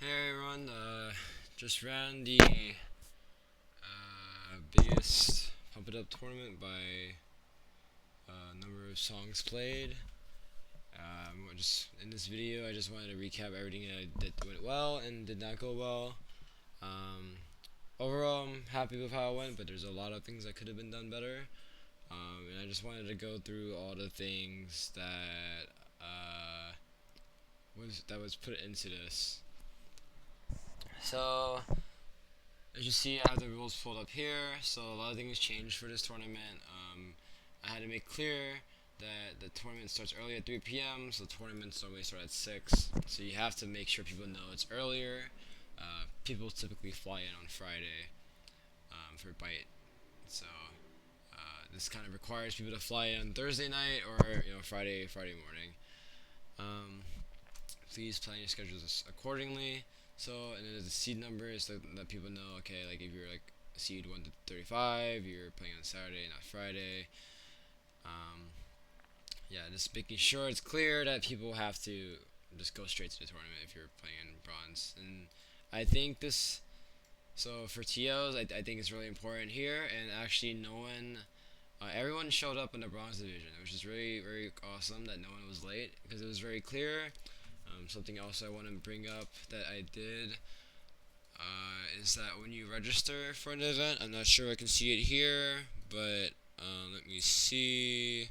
Hey everyone, just ran the biggest Pump It Up tournament by number of songs played. Just in this video, I just wanted to recap everything that went well and did not go well. Um, Overall, I'm happy with how it went, but there's a lot of things that could have been done better. And I just wanted to go through all the things that was put into this. So as you see, I have the rules pulled up here. So a lot of things changed for this tournament. I had to make clear that the tournament starts early at 3 p.m. So the tournaments normally start at 6. So you have to make sure people know it's earlier. People typically fly in on Friday for BITE. So this kind of requires people to fly in on Thursday night or Friday morning. Um, Please plan your schedules accordingly. So, and then there's the seed numbers so that people know, okay, like if you're like seed 1 to 35, you're playing on Saturday, not Friday. Um, yeah, just making sure it's clear that people have to just go straight to the tournament if you're playing in bronze. And I think this, so for TOs, I think it's really important here. And actually, everyone showed up in the bronze division, which is really, very awesome that no one was late because it was very clear. Something else I want to bring up that I did is that when you register for an event, I'm not sure I can see it here, but let me see.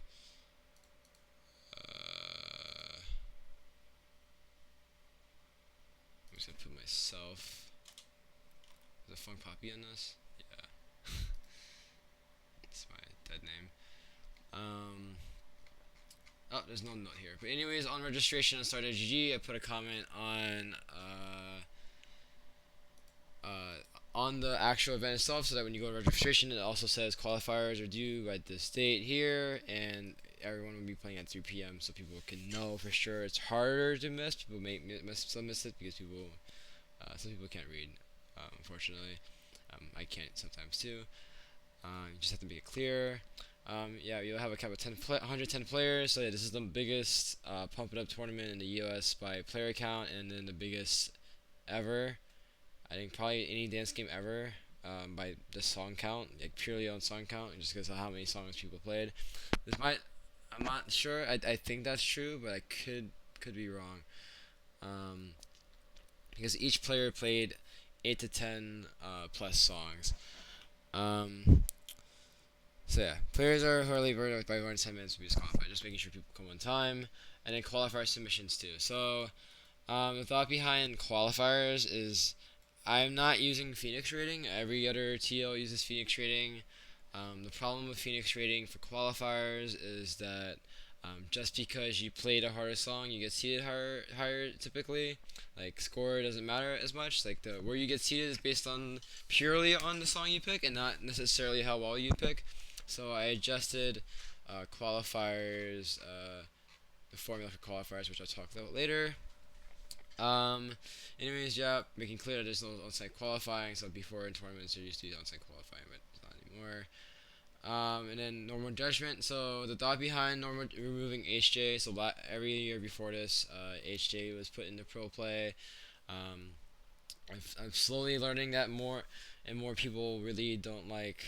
I'm just gonna put myself. Is a fun puppy in this? Yeah, it's my dead name. Um, oh, there's no note here. But anyways, on registration on Start.gg, I put a comment on the actual event itself, so that when you go to registration, it also says qualifiers are due by this date here, and everyone will be playing at 3 p.m. so people can know for sure. It's harder to miss. People may miss it because some people can't read, unfortunately. I can't sometimes too. You just have to make it clear. Yeah, you'll have a cap of 110 players. So yeah, this is the biggest Pump It Up tournament in the US by player count, and then the biggest ever. I think probably any dance game ever by the song count, like purely on song count, just because of how many songs people played. I'm not sure. I think that's true, but I could be wrong. Um, because each player played 8 to 10 plus songs. Um, so yeah, players are who are late by more than 10 minutes will be disqualified. Just making sure people come on time, and then qualifier submissions too. So the thought behind qualifiers is I'm not using Phoenix rating. Every other TL uses Phoenix rating. The problem with Phoenix rating for qualifiers is that just because you played a harder song, you get seeded higher typically. Like score doesn't matter as much. Like the where you get seeded is based on purely on the song you pick and not necessarily how well you pick. So I adjusted qualifiers, the formula for qualifiers, which I'll talk about later. Um, Anyways, yeah, making clear that there's no on-site qualifying. So before in tournaments, there used to be on-site qualifying, but it's not anymore. And then normal judgment. So the thought behind normal removing HJ. So every year before this, HJ was put into pro play. Um, I'm slowly learning that more and more people really don't like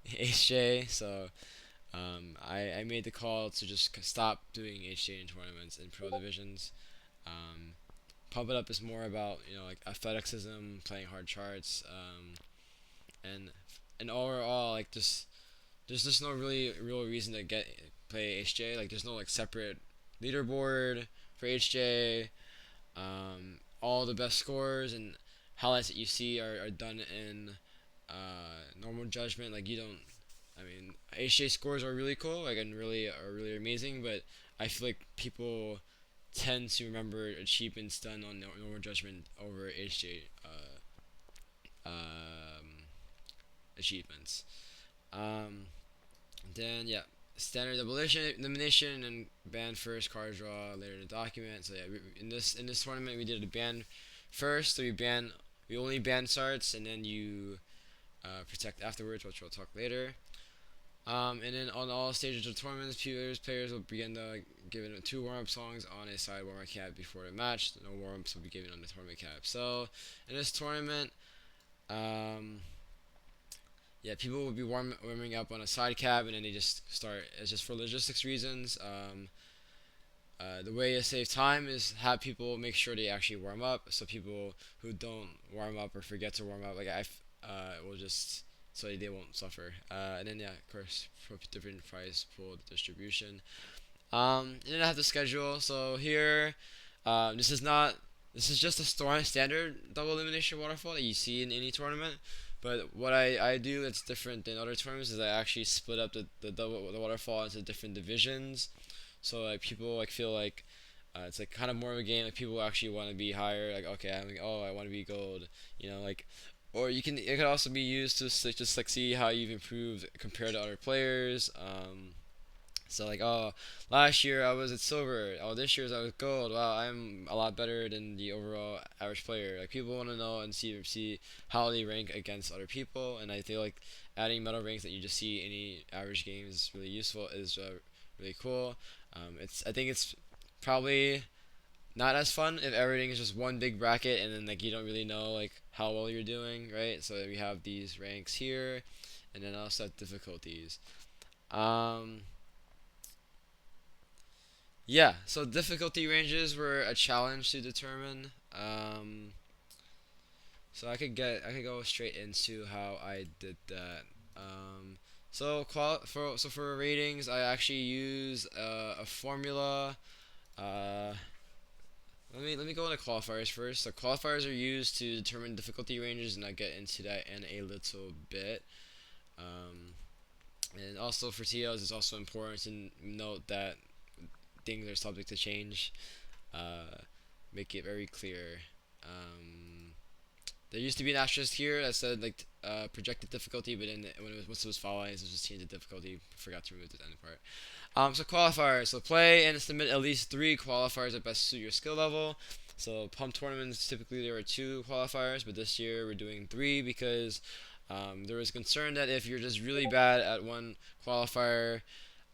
HJ. So I made the call to just stop doing HJ in tournaments in pro divisions. Um, Pump It Up is more about like athleticism, playing hard charts, and overall like just there's just no really real reason to play HJ. Like there's no like separate leaderboard for HJ. All the best scores and highlights that you see are done in normal judgment. Like you don't. I mean, HJ scores are really cool, like and really amazing. But I feel like people tend to remember achievements done on normal judgment over HJ achievements. Um, then yeah, standard elimination and ban first, card draw later in the document. So yeah, in this tournament we did a ban first. So we only ban starts and then you protect afterwards, which we'll talk later. And then on all stages of tournaments, players will begin to given 2 warm-up songs on a side warm-up cap before the match. No warm-ups will be given on the tournament cap. So in this tournament, um, yeah, people will be warming up on a side cap, and then they just start. It's just for logistics reasons. The way to save time is have people make sure they actually warm up. So people who don't warm up or forget to warm up, like will just so they won't suffer. And then yeah, of course, for different prize pool distribution. And then I have the schedule. So here, this is not. This is just a standard double elimination waterfall that you see in any tournament. But what I do that's different than other tournaments is I actually split up the waterfall into different divisions. So like people like feel like it's like kind of more of a game. Like people actually want to be higher. Like okay, I'm like oh I want to be gold. Like, or it could also be used to just like see how you've improved compared to other players. So like, oh, last year I was at silver. Oh, this year I was gold. Wow, I'm a lot better than the overall average player. Like people want to know and see how they rank against other people, and I feel like adding medal ranks that you just see any average game is really useful. Is really cool. I think it's probably not as fun if everything is just one big bracket and then like you don't really know like how well you're doing, right? So we have these ranks here, and then also difficulties. Um, Yeah, so difficulty ranges were a challenge to determine. So I could go straight into how I did that. For ratings, I actually use a formula. Uh, let me go into qualifiers first. So qualifiers are used to determine difficulty ranges, and I'll get into that in a little bit. Um, and also for TOs, it's also important to note that things are subject to change. uh, Make it very clear. Um, there used to be an asterisk here that said like projected difficulty, but then once it was following, it was just changed the difficulty. Forgot to remove the end part. So qualifiers. So play and submit at least 3 qualifiers that best suit your skill level. So pump tournaments typically there are 2 qualifiers, but this year we're doing 3 because there was concern that if you're just really bad at one qualifier,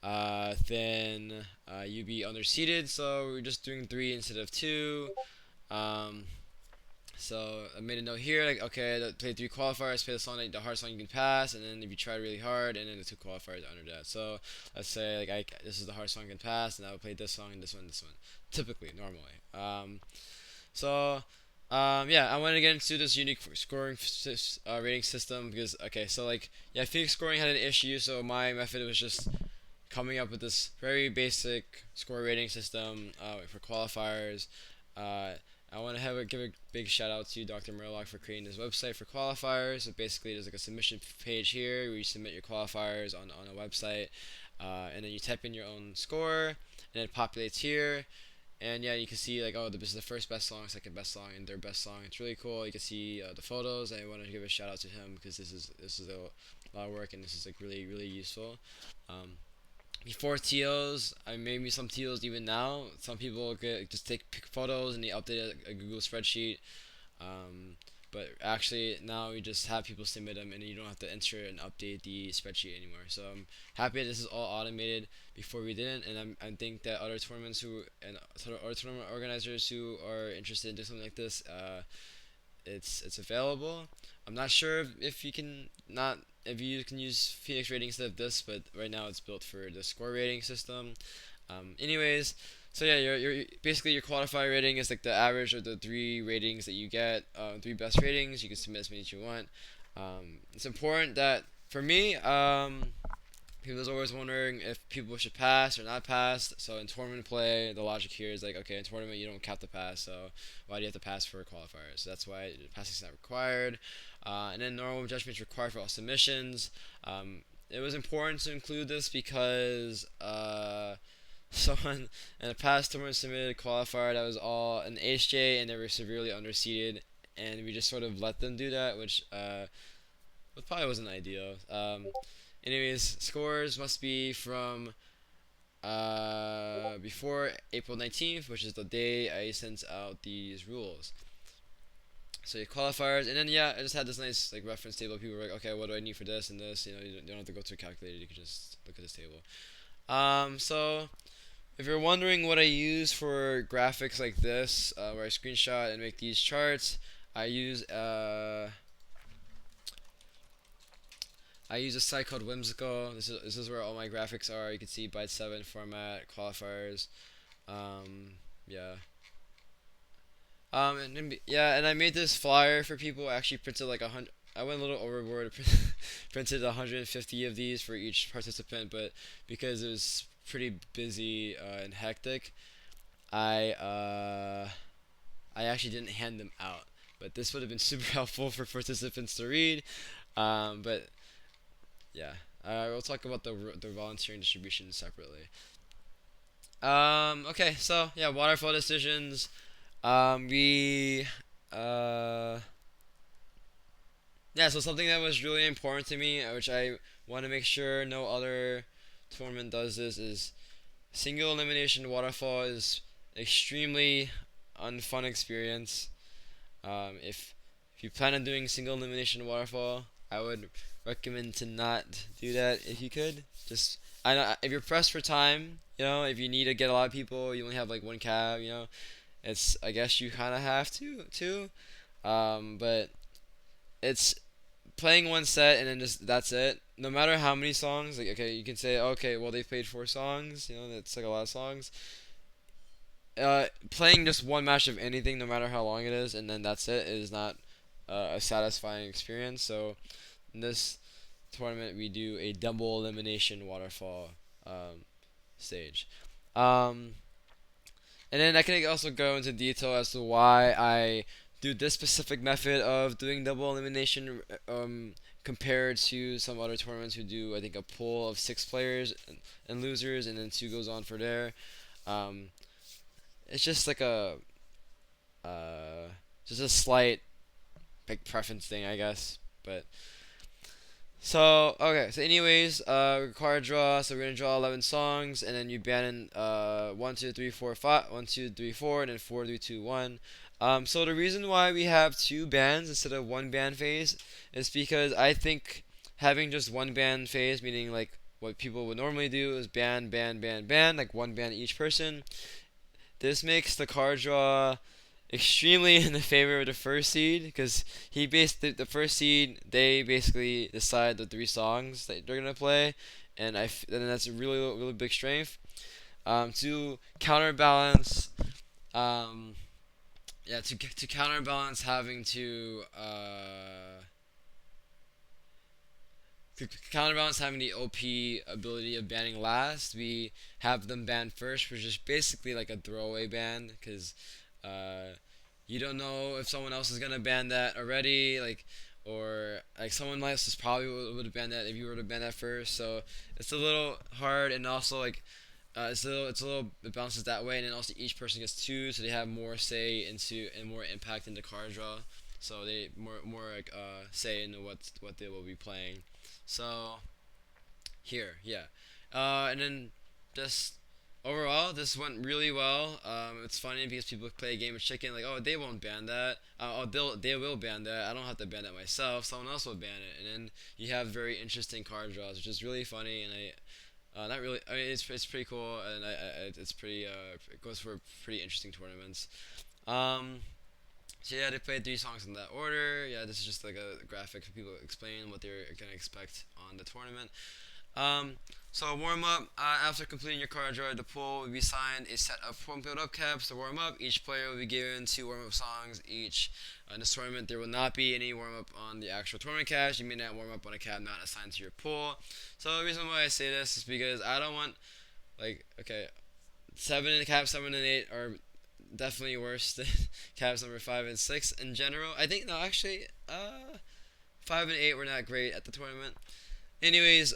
then you'd be underseeded. So we're just doing 3 instead of 2. Um, so I made a note here, like okay, play 3 qualifiers, play the hard song you can pass, and then if you try really hard, and then the 2 qualifiers under that. So let's say like this is the hard song I can pass, and I would play this song and this one, typically normally. Yeah, I want to get into this unique scoring rating system because okay, so like yeah, Phoenix scoring had an issue, so my method was just coming up with this very basic score rating system for qualifiers. Uh, I want to give a big shout out to Dr. Murlock for creating this website for qualifiers. So basically, there's like a submission page here where you submit your qualifiers on a website, and then you type in your own score, and it populates here. And yeah, you can see like oh, this is the first best song, second best song, and third best song. It's really cool. You can see the photos. I want to give a shout out to him because this is a lot of work and this is like really useful. Um, Before TOs, I maybe some TOs even now. Some people just pick photos and they update a Google spreadsheet. Um, but actually now we just have people submit them and you don't have to enter and update the spreadsheet anymore. So I'm happy this is all automated. Before we didn't, and I think that other tournaments other tournament organizers who are interested in doing something like this, it's available. I'm not sure if you can not if you can use Phoenix rating instead of this, but right now it's built for the score rating system. Anyways, so yeah, your basically your qualifier rating is like the average of the 3 ratings that you get, 3 best ratings. You can submit as many as you want. It's important that for me, people are always wondering if people should pass or not pass. So in tournament play, the logic here is like, okay, in tournament you don't count the pass, so why do you have to pass for a qualifier? So that's why passing is not required. And then normal judgment is required for all submissions. It was important to include this because someone in a past tournament submitted a qualifier that was all an HJ and they were severely underseeded, and we just sort of let them do that, which probably wasn't ideal. Anyways, scores must be from before April 19th, which is the day I sent out these rules. So your qualifiers, and then yeah, I just had this nice like reference table. People were like, okay, what do I need for this and this? You don't have to go to a calculator. You can just look at this table. So if you're wondering what I use for graphics like this, where I screenshot and make these charts, I use uh, I use a site called Whimsical. This is where all my graphics are. You can see BITE7 format, qualifiers. Yeah. Yeah, and I made this flyer for people. I actually printed like 100. I went a little overboard. Printed 150 of these for each participant, but because it was pretty busy and hectic, I uh, I actually didn't hand them out. But this would have been super helpful for participants to read. But yeah, we'll talk about the volunteering distribution separately. Okay, so yeah, waterfall decisions. We uh Yeah, so something that was really important to me, which I want to make sure no other tournament does this, is single elimination waterfall is extremely unfun experience. If you plan on doing single elimination waterfall, I would recommend to not do that if you could. Just I know if you're pressed for time, if you need to get a lot of people, you only have like one cab, it's I guess you kind of have to too. But it's playing one set and then just that's it. No matter how many songs, like okay, you can say okay, well they played 4 songs, that's like a lot of songs. Playing just one match of anything, no matter how long it is, and then that's it, is not a satisfying experience. So in this tournament, we do a double elimination waterfall stage. Um, and then I can also go into detail as to why I do this specific method of doing double elimination compared to some other tournaments who do, I think, a pool of 6 players and losers, and then 2 goes on for there. Um, it's just like uh, just a slight like preference thing, I guess. But so okay, so anyways, required draw. So we're gonna draw 11 songs, and then you ban in 1, 2, 3, 4, 5, 1, 2, 3, 4, and then 4, 3, 2, 1. So the reason why we have 2 bans instead of one ban phase is because I think having just one ban phase, meaning like what people would normally do is ban, ban, ban, ban, like one ban each person. This makes the card draw extremely in the favor of the first seed because he based the first seed. They basically decide the 3 songs that they're gonna play, and and that's a really really big strength. To counterbalance, um, yeah, to counterbalance having to counterbalance having the OP ability of banning last, we have them ban first, which is basically like a throwaway ban because uh, you don't know if someone else is gonna ban that already, like, or like someone else is probably would have banned that if you were to ban that first. So it's a little hard, and also like it bounces that way, and then also each person gets 2, so they have more say into and more impact into card draw. So they more like say into what they will be playing. So here, yeah, and then just overall, this went really well. It's funny because people play a game of chicken, like, oh, they won't ban that. Oh, they will ban that. I don't have to ban that myself. Someone else will ban it, and then you have very interesting card draws, which is really funny. And not really. I mean, it's pretty cool, and it's pretty. It goes for pretty interesting tournaments. Um, so yeah, they played 3 songs in that order. Yeah, this is just like a graphic for people to explain what they're gonna expect on the tournament. Um, so warm up. After completing your card draw, the pool will be signed a set of point build up caps to warm up. Each player will be given 2 warm up songs each. In this tournament, there will not be any warm up on the actual tournament caps. You may not warm up on a cap not assigned to your pool. So the reason why I say this is because I don't want like okay, 7 and 8 are definitely worse than caps number 5 and 6 in general. I think no, actually, 5 and 8 were not great at the tournament. Anyways,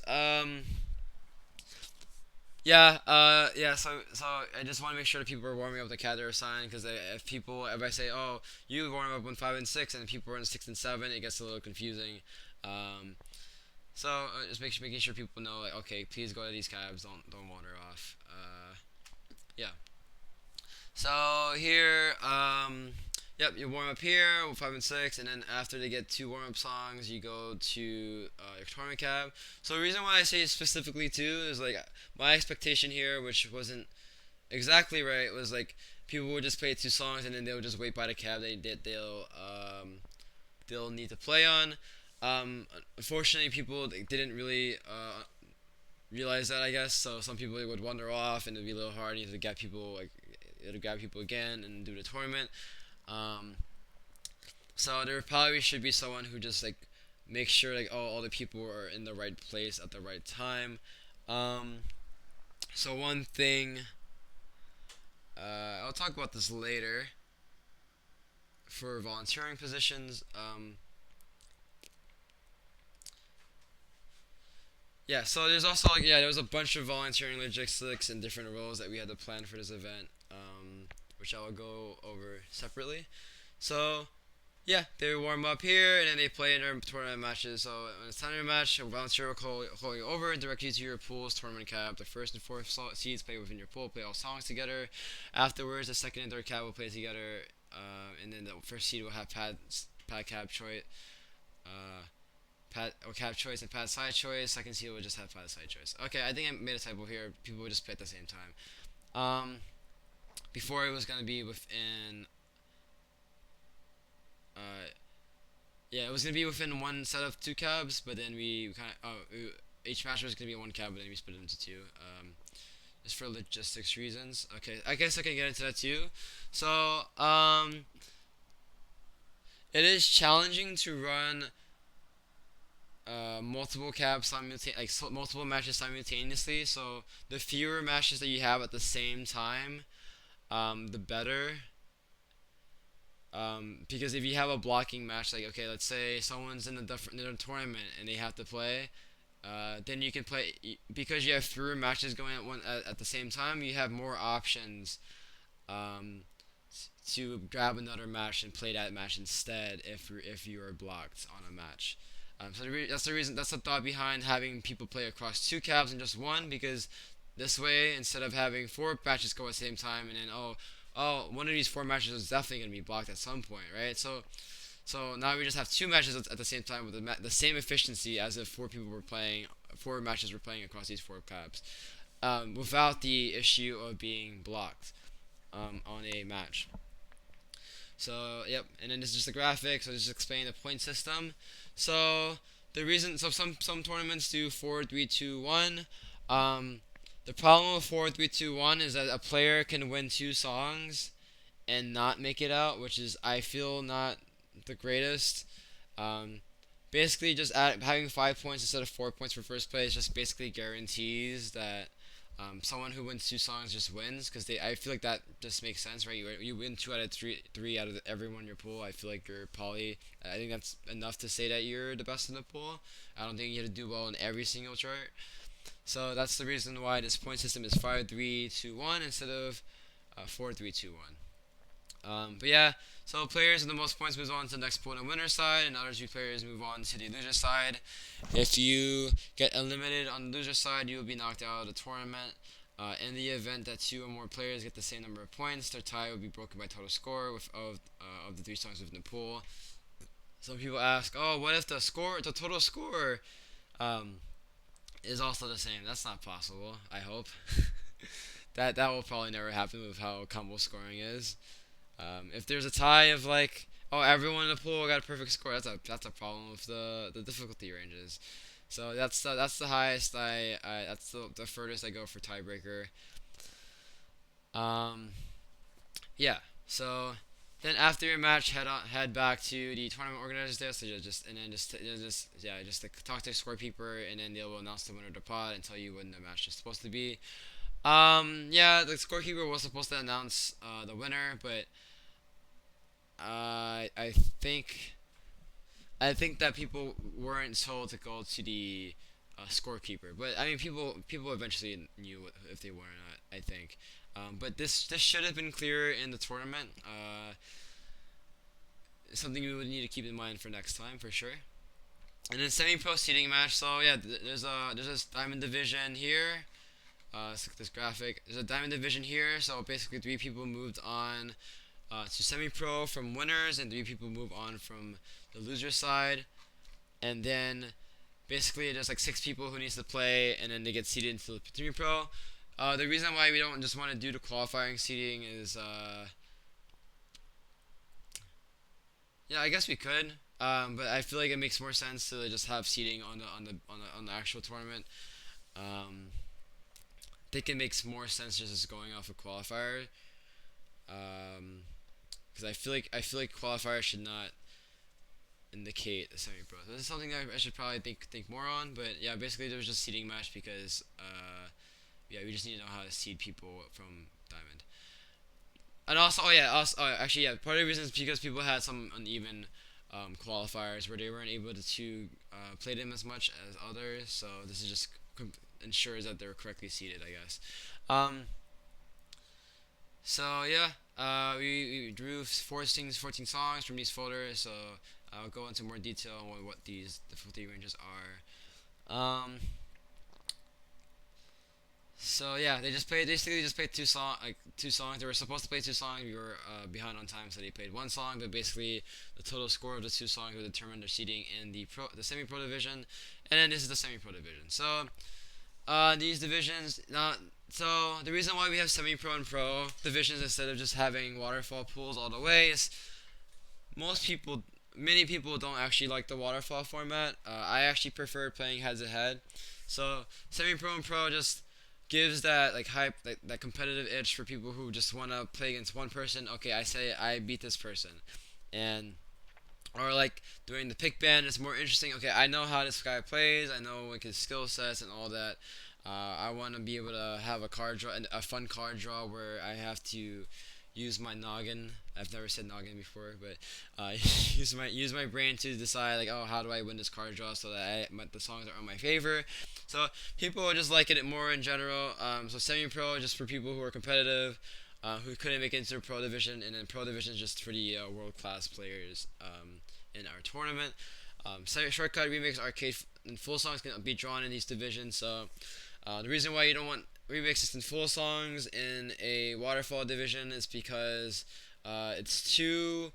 yeah. So I just want to make sure that people are warming up the cat they're assigned because if I say, oh, you warm up on 5 and 6, and people are in 6 and 7, it gets a little confusing. Um, just making sure people know, like, okay, please go to these cabs, don't wander off. Yeah. So here, Yep, you warm up here with 5 and 6, and then after they get 2 warm up songs, you go to your tournament cab. So the reason why I say specifically two is like my expectation here, which wasn't exactly right, was like people would just play 2 songs and then they'll just wait by the cab they'll need to play on. Unfortunately, people didn't really realize that, I guess. So some people would wander off, and it'd be a little hard. You have to get people like to grab people again and do the tournament. Um, so there probably should be someone who just like makes sure like all the people are in the right place at the right time. Um, so one thing, I'll talk about this later for volunteering positions. Yeah, so there's also like there was a bunch of volunteering logistics and different roles that we had to plan for this event, which I will go over separately. So yeah, they warm up here and then they play in their tournament matches. So when it's time to match, a volunteer will call you over and direct you to your pool's tournament cab. The first and fourth seeds play within your pool, play all songs together. Afterwards, the second and third cab will play together, and then the first seed will have pad cab choice. Uh, Pad or cab choice and pad side choice. Second seed will just have pad side choice. Okay, I think I made a typo here. People would just play at the same time. Um, Before it was gonna be within uh, yeah, it was gonna be within one set of 2 cabs, but then we kind of each match was gonna be one cab, but then we split it into two. Just for logistics reasons. Okay, I guess I can get into that too. So it is challenging to run multiple cabs multiple matches simultaneously. So the fewer matches that you have at the same time, the better. Because if you have a blocking match, like okay, let's say someone's in the tournament and they have to play, then you can play because you have fewer matches going at the same time. You have more options um, to grab another match and play that match instead if you are blocked on a match. That's the reason. That's the thought behind having people play across 2 cabs and just one, because this way, instead of having 4 matches go at the same time and then one of these 4 matches is definitely gonna be blocked at some point, right? So now we just have 2 matches at the same time with the same efficiency as if 4 matches were playing across these 4 cabs, without the issue of being blocked on a match. So yep, and then this is just the graphic. So just explain the point system. So some tournaments do 4-3-2-1. The problem with 4-3-2-1 is that a player can win 2 songs and not make it out, which is I feel not the greatest. Um, Basically, just having 5 points instead of 4 points for first place just basically guarantees that someone who wins 2 songs just wins, because I feel like that just makes sense, right? You win two out of three out of everyone in your pool. I feel like you're probably I think that's enough to say that you're the best in the pool. I don't think you have to do well in every single chart. So that's the reason why this point system is 5-3-2-1 instead of 4-3-2-1. But yeah, so players with the most points moves on to the next pool on the winner's side, and other 2 players move on to the loser's side. If you get eliminated on the loser's side, you will be knocked out of the tournament. In the event that 2 or more players get the same number of points, their tie will be broken by total score of the 3 songs within the pool. Some people ask, "Oh, what if the total score, um, is also the same?" That's not possible. I hope that will probably never happen with how combo scoring is. If there's a tie of like, oh, everyone in the pool got a perfect score, that's a problem with the difficulty ranges. So that's the highest that's the furthest I go for tiebreaker. Um, yeah. So then after your match, head back to the tournament organizers there. So just like, talk to the scorekeeper, and then they will announce the winner of the pot and tell you when the match is supposed to be. Yeah, the scorekeeper was supposed to announce the winner, but I think that people weren't told to go to the scorekeeper. But I mean, people eventually knew if they were or not, I think. But this should have been clearer in the tournament. Something we would need to keep in mind for next time for sure. And then semi-pro seeding match. So yeah, there's this diamond division here. Let's look at this graphic. There's a diamond division here. So basically, 3 people moved on to semi-pro from winners, and 3 people move on from the loser side, and then basically there's like 6 people who needs to play, and then they get seeded into the semi-pro. The reason why we don't just want to do the qualifying seeding is, yeah, I guess we could, but I feel like it makes more sense to just have seeding on the actual tournament. Um, I think it makes more sense just as going off a qualifier, because I feel like qualifiers should not indicate the semi-pro. So this is something I should probably think more on. But yeah, basically there was just seeding match because yeah, we just need to know how to seed people from diamond. And also, oh yeah, actually, yeah, part of the reason is because people had some uneven qualifiers where they weren't able to play them as much as others. So this is just ensures that they're correctly seeded, I guess. Um, so yeah, we drew 14 songs from these folders. So I'll go into more detail on what these difficulty ranges are. So yeah, they just played. Basically, just played two songs. They were supposed to play 2 songs. We were behind on time, so they played 1 song. But basically, the total score of the 2 songs will determine their seeding in the semi-pro division, and then this is the semi-pro division. So these divisions, not so the reason why we have semi-pro and pro divisions instead of just having waterfall pools all the way is most people, many people don't actually like the waterfall format. I actually prefer playing head to head. So semi-pro and pro just gives that like hype, that competitive itch for people who just want to play against one person. Okay, I say I beat this person, and or like doing the pick band is more interesting. Okay, I know how this guy plays. I know like his skill sets and all that. I want to be able to have a card draw, a fun card draw where I have to use my noggin. I've never said noggin before, but use my brain to decide like, oh, how do I win this card draw so that the songs are in my favor. So people just like it more in general. So semi-pro just for people who are competitive, who couldn't make it into the pro division, and then pro division is just for the world-class players in our tournament. Shortcut remix arcade and full songs can be drawn in these divisions. So the reason why you don't want remixes and full songs in a waterfall division is because it's too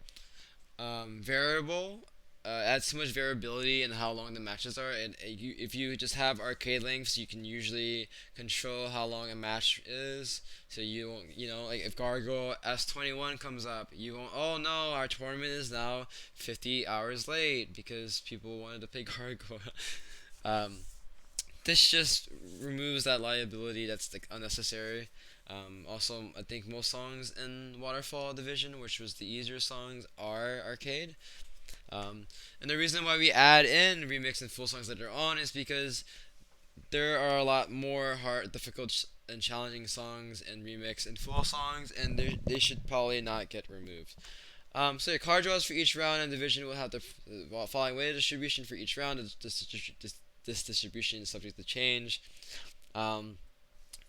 variable. Adds too much variability in how long the matches are. And if you just have arcade lengths, you can usually control how long a match is. So you won't, like if Gargoyle S21 comes up, you won't. Oh no, our tournament is now 50 hours late because people wanted to play Gargoyle. um, this just removes that liability that's like unnecessary. Also, I think most songs in Waterfall Division, which was the easier songs, are arcade. And the reason why we add in remix and full songs later on is because there are a lot more hard, difficult, and challenging songs in remix and full songs, and they should probably not get removed. So your card draws for each round and division will have the following way distribution for each round. This distribution is subject to change. Um,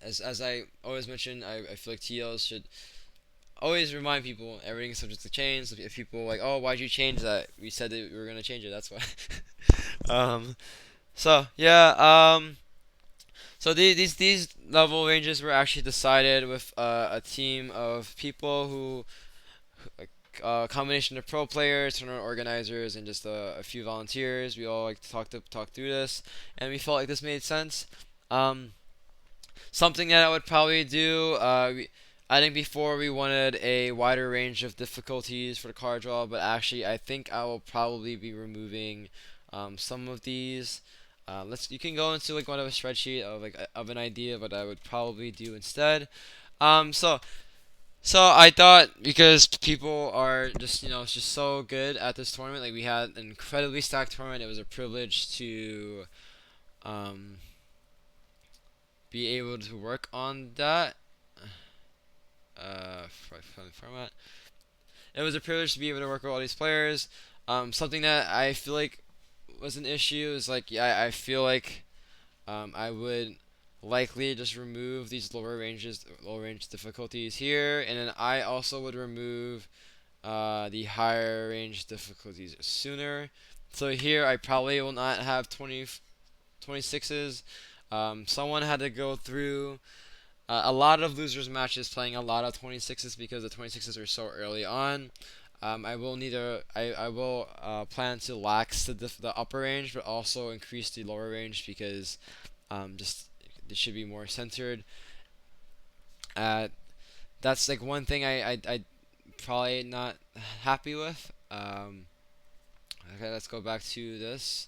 as I always mention, I feel like TLs should always remind people everything is subject to change. So if people are like, oh, why'd you change that? We said that we were gonna change it. That's why. um, so yeah. So these level ranges were actually decided with a team of people who, like, a combination of pro players, tournament organizers, and just a few volunteers. We all like to talk through this, and we felt like this made sense. Um, Something that I would probably do. I think before we wanted a wider range of difficulties for the card draw, but actually I think I will probably be removing some of these. You can go into like one of a spreadsheet of like of an idea of what I would probably do instead. Um, so so I thought because people are just just so good at this tournament, like we had an incredibly stacked tournament. It was a privilege to um, be able to work on that. Format. It was a privilege to be able to work with all these players. Something that I feel like was an issue is like, yeah, I feel like I would likely just remove these lower range difficulties here, and then I also would remove the higher range difficulties sooner. So here I probably will not have 26s. Someone had to go through A lot of losers matches playing a lot of 26s because the 26s are so early on. I will plan to lax the upper range, but also increase the lower range because just it should be more centered. Uh, that's like one thing I probably not happy with. Okay, let's go back to this.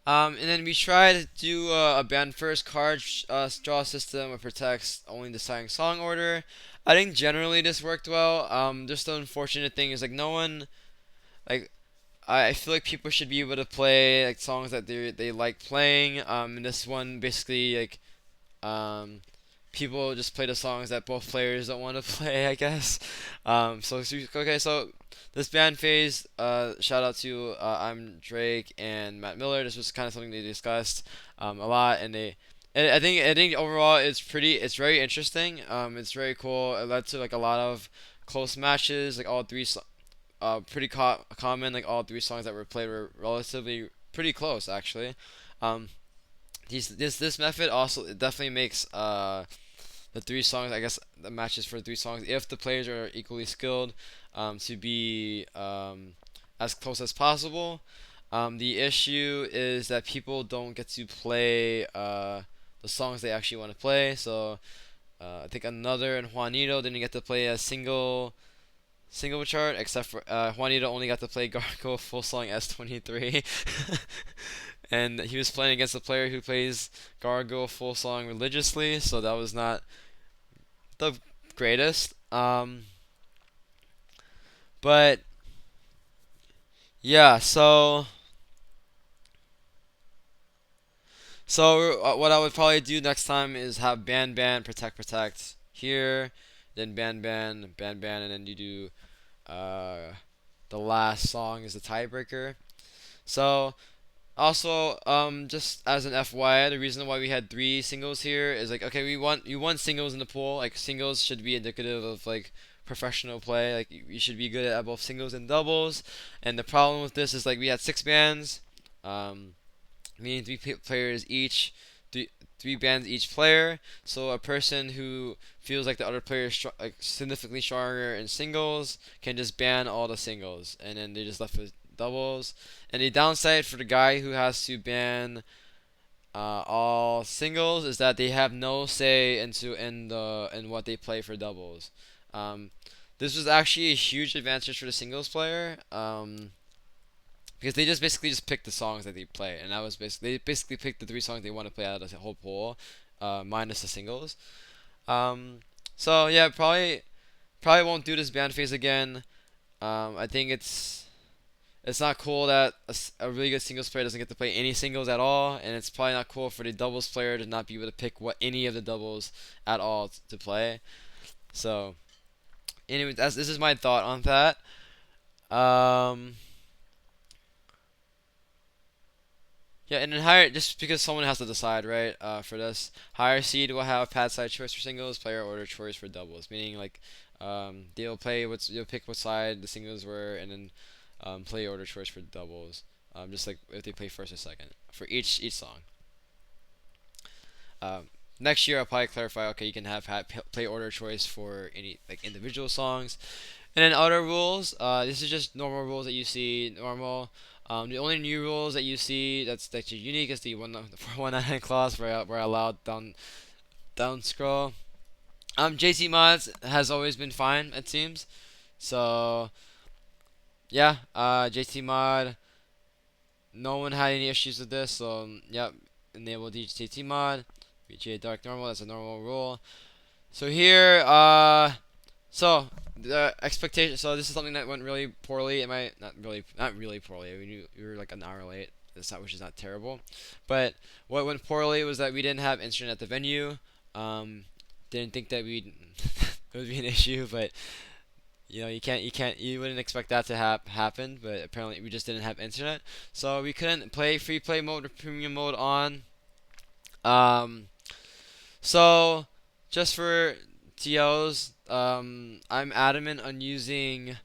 And then we try to do a band first card draw system that protects only deciding song order. I think generally this worked well. Just the unfortunate thing is like no one like I feel like people should be able to play like songs that they like playing. And this one basically like um, people just play the songs that both players don't want to play, I guess. Okay, so this band phase, shout out to I'm Drake and Matt Miller. This was kind of something they discussed a lot, and I think overall it's very interesting. It's very cool. It led to like a lot of close matches. Like all three, pretty common. Like all three songs that were played were relatively pretty close actually. Um, this method also it definitely makes the three songs, I guess the matches for three songs, if the players are equally skilled, to be as close as possible. The issue is that people don't get to play the songs they actually want to play. So I think Another and Juanito didn't get to play a single chart, except for Juanito only got to play Gargo full song S23. And he was playing against a player who plays Gargoyle full song religiously, so that was not the greatest. But yeah, so what I would probably do next time is have ban protect here, then ban, and then you do uh the last song is the tiebreaker. So also, just as an FYI, the reason why we had three singles here is like, okay, you want singles in the pool. Like singles should be indicative of like professional play. Like you should be good at both singles and doubles. And the problem with this is like we had six bands, um, meaning players each, three bands each player. So a person who feels like the other player is like significantly stronger in singles can just ban all the singles, and then they just left with doubles. And the downside for the guy who has to ban all singles is that they have no say in what they play for doubles. Um, this was actually a huge advantage for the singles player. Because they just basically just picked the songs that they play, and that was basically they basically picked the three songs they want to play out of the whole pool, minus the singles. Um, so yeah, probably won't do this band phase again. I think it's not cool that a really good singles player doesn't get to play any singles at all, and it's probably not cool for the doubles player to not be able to pick what any of the doubles at all to play. So anyway, this is my thought on that. Um, Yeah, and then higher just because someone has to decide, right? For this higher seed will have pad side choice for singles, player order choice for doubles. Meaning like, they'll pick what side the singles were, and then play order choice for doubles. Just like if they play first or second for each song. Um, Next year I'll probably clarify. Okay, you can have play order choice for any like individual songs. And then other rules, this is just normal rules that you see normal. The only new rules that you see that's unique is the 199 clause where I allowed down scroll. JT mods has always been fine it seems. So yeah, JT mod, no one had any issues with this. So yep, enable JT mod, VGA dark normal. That's a normal rule. So here, so the expectation. So this is something that went really poorly. It might not really poorly. I mean, you were like an hour late. Which is not terrible, but what went poorly was that we didn't have internet at the venue. Didn't think that we it would be an issue, but you wouldn't expect that to happen. But apparently we just didn't have internet, so we couldn't play free play mode or premium mode on. Um, so just for TOs, I'm adamant on using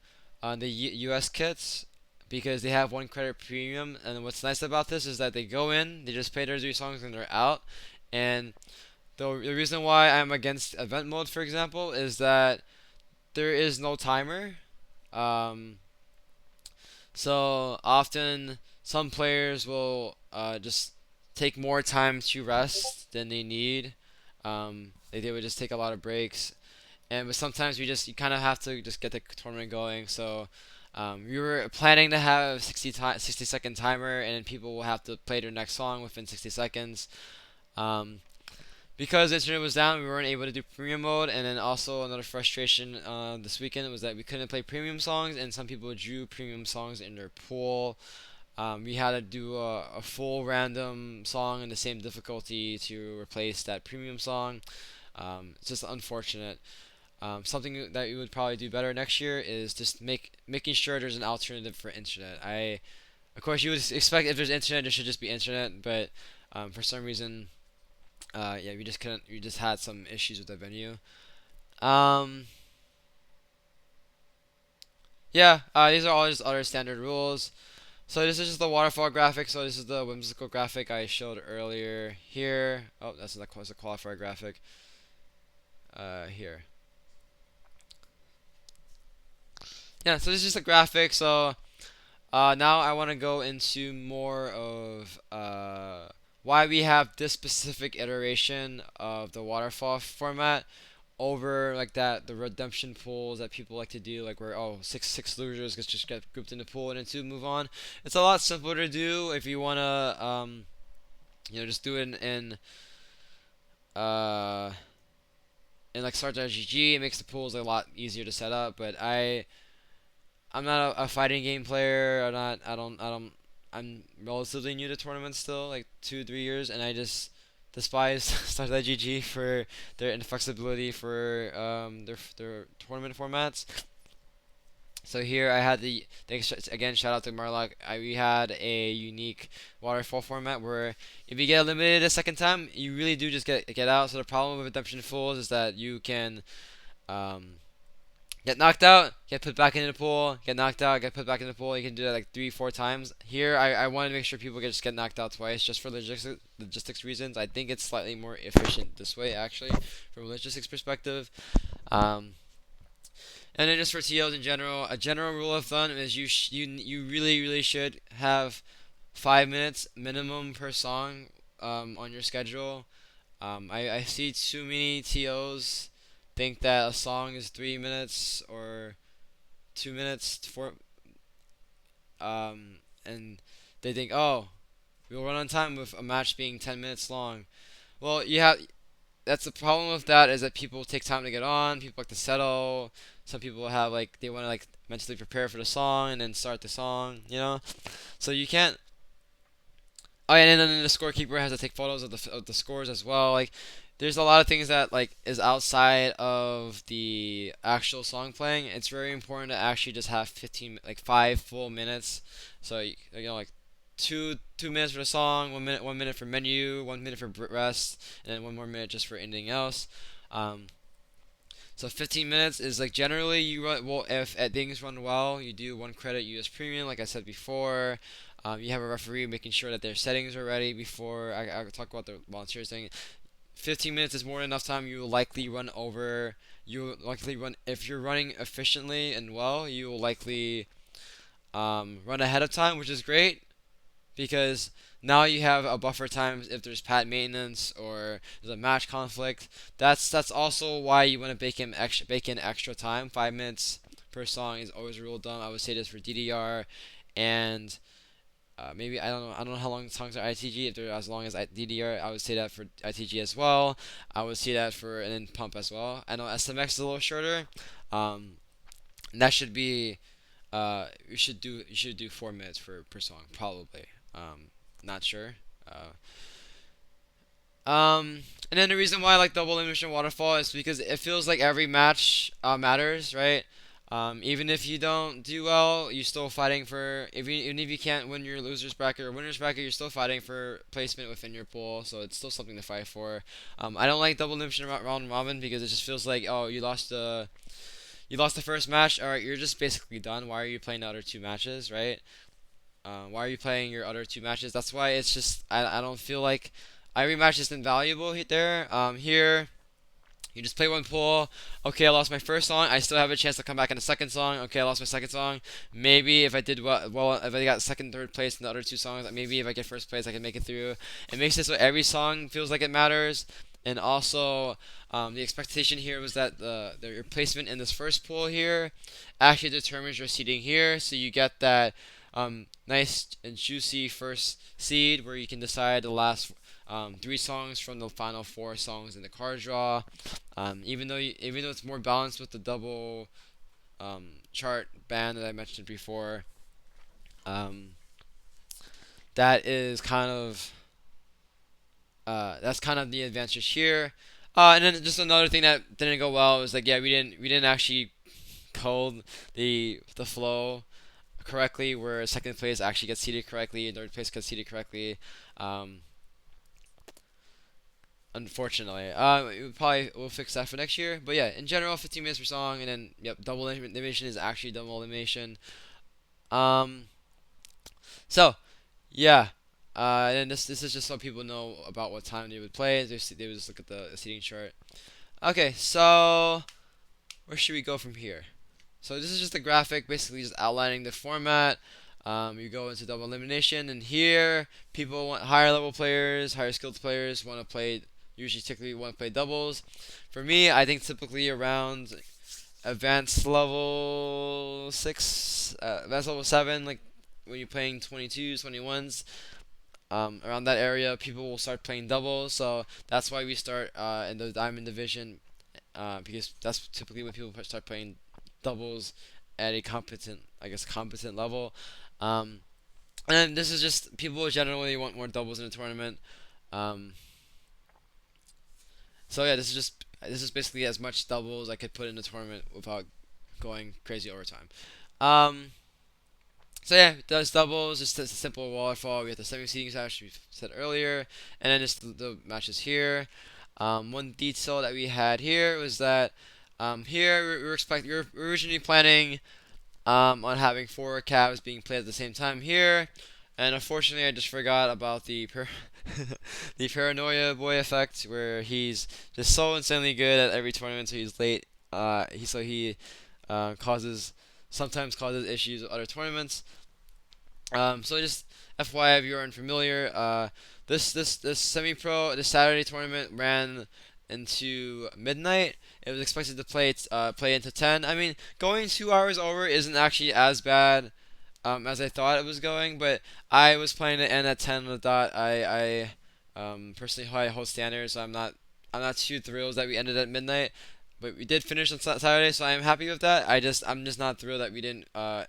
the US kits because they have 1 credit premium. And what's nice about this is that they go in, they just play their three songs, and they're out. And The reason why I'm against event mode, for example, is that there is no timer. Um, so often some players will just take more time to rest than they need. They would just take a lot of breaks, but sometimes you kind of have to just get the tournament going. So we were planning to have 60-second timer, and then people will have to play their next song within 60 seconds. Um, because the internet was down, we weren't able to do premium mode, and then also another frustration this weekend was that we couldn't play premium songs, and some people drew premium songs in their pool. We had to do a full random song in the same difficulty to replace that premium song. It's just unfortunate. Something that you would probably do better next year is just making sure there's an alternative for internet. Of course, you would expect if there's internet, there should just be internet, but for some reason, yeah, we just couldn't. We just had some issues with the venue. Um, yeah, these are all just other standard rules. So this is just the waterfall graphic. So this is the whimsical graphic I showed earlier here. Oh, that's the qualifier graphic. Here. Yeah, so this is just a graphic. So now I want to go into more of why we have this specific iteration of the waterfall format over like that the redemption pools that people like to do, like where six losers just get grouped in the pool and then two move on. It's a lot simpler to do if you wanna just do it uh in like start.gg. It makes the pools a lot easier to set up, but I'm not a fighting game player. I'm relatively new to tournaments still, like 2 3 years, and I just despise Start.gg for their inflexibility for their tournament formats. So here I had thanks again, shout out to Marlock. We had a unique waterfall format where if you get eliminated a second time, you really do just get out. So the problem with Redemption Fools is that you can um, get knocked out, get put back into the pool, get knocked out, get put back in the pool. You can do that like 3 4 times. Here, I wanted to make sure people just get knocked out twice, just for logistics reasons. I think it's slightly more efficient this way, actually, from a logistics perspective. Um, and then just for TOs in general, a general rule of thumb is you really should have 5 minutes minimum per song on your schedule. I see too many TOs think that a song is 3 minutes or 2 minutes for and they think, oh, we'll run on time with a match being 10 minutes long. Well, that's the problem with that is that people take time to get on. People like to settle. Some people have like they want to like mentally prepare for the song and then start the song. So you can't. Oh, yeah, and then the scorekeeper has to take photos of the scores as well. Like, there's a lot of things that like is outside of the actual song playing. It's very important to actually just have 5 full minutes. So like 2 minutes for the song, 1 minute for menu, 1 minute for rest, and then one more minute just for anything else. Um, so 15 minutes is like generally you run well if things run well, you do 1 credit US Premium, like I said before. You have a referee making sure that their settings are ready before I talk about the volunteers thing. 15 minutes is more than enough time. You will likely run over. You will likely run if you're running efficiently and well. You will likely run ahead of time, which is great because now you have a buffer time if there's pad maintenance or there's a match conflict. That's also why you want to bake in extra time. 5 minutes per song is always a rule of thumb. I would say this for DDR and maybe I don't know how long songs are ITG. If they're as long as DDR, I would say that for ITG as well. I would say that for and then pump as well. I know SMX is a little shorter. That should be you should do 4 minutes per song probably. Not sure. And then the reason why I like double elimination waterfall is because it feels like every match matters, right? Even if you don't do well, you're still fighting for. Even if you can't win your losers bracket or winners bracket, you're still fighting for placement within your pool. So it's still something to fight for. I don't like double elimination round robin because it just feels like you lost the first match. All right, you're just basically done. Why are you playing the other 2 matches, right? Why are you playing your other 2 matches? That's why it's just I don't feel like every match is invaluable there. Here you just play one pool. Okay, I lost my first song. I still have a chance to come back in the second song. Okay, I lost my second song. Maybe if I did well, if I got second, third place in the other two songs, maybe if I get first place, I can make it through. It makes it so every song feels like it matters. And also, the expectation here was that your placement in this first pool here actually determines your seeding here. So you get that nice and juicy first seed where you can decide the last three songs from the final four songs in the card draw. Even though it's more balanced with the double chart band that I mentioned before, um, that is kind of that's kind of the advantage here. And then just another thing that didn't go well was like, yeah, we didn't actually code the flow correctly, where second place actually gets seated correctly and third place gets seated correctly. Um, Unfortunately, we'll fix that for next year. But yeah, in general, 15 minutes per song, and then yep, double elimination is actually double elimination. Um, so yeah, and this is just so people know about what time they would play. They would just look at the seating chart. Okay, so where should we go from here? So this is just a graphic, basically just outlining the format. You go into double elimination, and here people want higher level players, higher skilled players want to play. Usually, typically want to play doubles. For me, I think typically around advanced level 6, advanced level 7, like when you're playing 22s, 21s, around that area, people will start playing doubles. So that's why we start in the diamond division, because that's typically when people start playing doubles at a competent level. Um, and this is just people generally want more doubles in a tournament. Um, so yeah, this is basically as much doubles I could put in a tournament without going crazy overtime. Um, so yeah, it does doubles. Just a simple waterfall. We have the semi-seeding match we said earlier, and then just the matches here. One detail that we had here was that here we were originally planning on having four cabs being played at the same time here, and unfortunately I just forgot about the paranoia boy effect, where he's just so insanely good at every tournament, so he's late. He causes sometimes causes issues with other tournaments. So just FYI, if you are unfamiliar, this semi-pro this Saturday tournament ran into midnight. It was expected to play into 10. I mean, going 2 hours over isn't actually as bad as I thought it was going, but I was planning to end at 10 on the dot. I personally hold standards, so I'm not too thrilled that we ended at midnight. But we did finish on Saturday, so I am happy with that. I'm just not thrilled that we didn't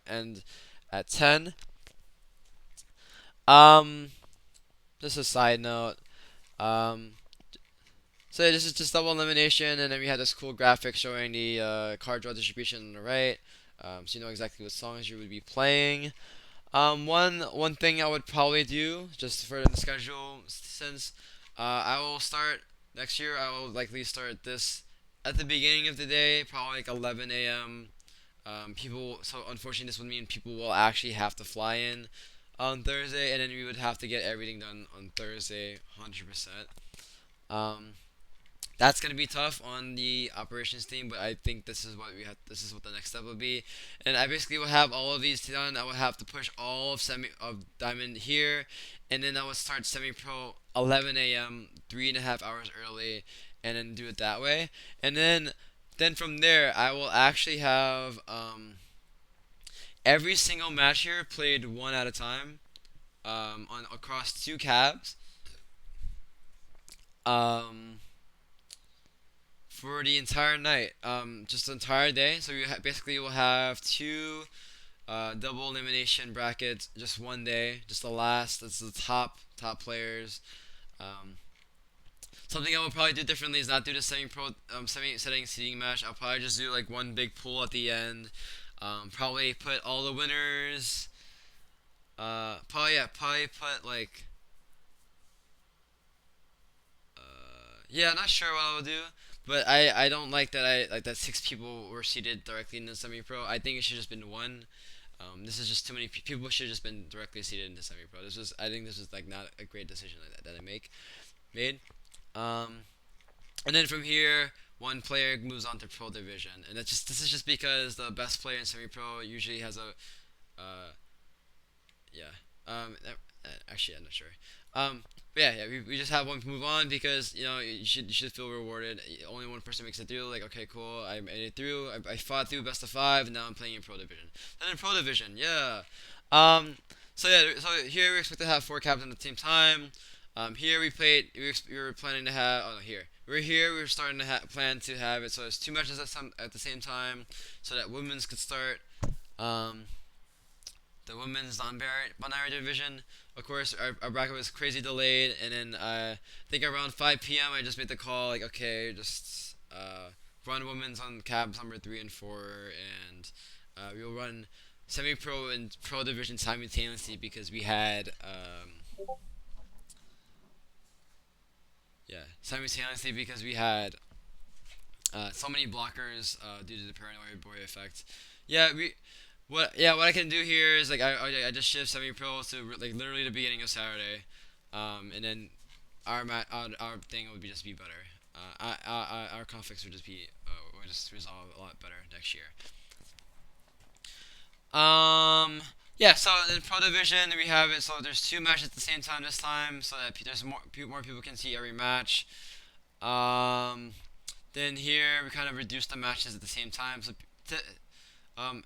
end at 10. Um, just a side note. Um, so yeah, this is just double elimination, and then we had this cool graphic showing the card draw distribution on the right, so you know exactly what songs you would be playing. One thing I would probably do just for the schedule, since I will start next year, I will likely start this at the beginning of the day, probably like 11 a.m. So unfortunately, this would mean people will actually have to fly in on Thursday, and then we would have to get everything done on Thursday, 100%. Um, that's gonna be tough on the operations team, but I think this is what we have. This is what the next step would be, and I basically will have all of these done. I will have to push all of diamond here, and then I would start semi pro 11 a.m. 3.5 hours early, and then do it that way, and then from there I will actually have every single match here played one at a time, on across two cabs. Um, for the entire night, just the entire day. So basically will have two double elimination brackets, just one day, just the last. That's the top players. Um, Something I will probably do differently is not do the semi setting seeding match. I'll probably just do like one big pool at the end. Probably put all the winners. Probably put like yeah, not sure what I'll do, but I don't like that I like that six people were seated directly in the semi-pro. I think it should just been one. This is just too many people should have just been directly seated into semi-pro. I think this is like not a great decision that I make. made. Um, and then from here, one player moves on to Pro Division, and this is just because the best player in semi-pro usually has a yeah. Actually, I'm not sure. But yeah, we just have one move on because you should feel rewarded. Only one person makes it through. Like, okay, cool, I made it through. I fought through best of five, and now I'm playing in Pro Division. Then in Pro Division, yeah. Um, so here we expect to have four cabs at the same time. Here we played. We were planning to have. Oh no, here we're here. We were starting to plan to have it. So it's two matches at the same time, so that women's could start. Um, the women's non-binary division. Of course, our bracket was crazy delayed, and then I think around 5 p.m. I just made the call like, okay, just run women's on cabs number 3 and 4, and we'll run semi-pro and pro division simultaneously because we had so many blockers due to the paranoid boy effect. Yeah, what I can do here is like I just shift semi pro to like literally the beginning of Saturday, and then our thing would be just be better. Our conflicts would just be would just resolve a lot better next year. Yeah, so in Pro Division we have it. So there's two matches at the same time this time, so that there's more people can see every match. Um, then here we kind of reduced the matches at the same time. So um,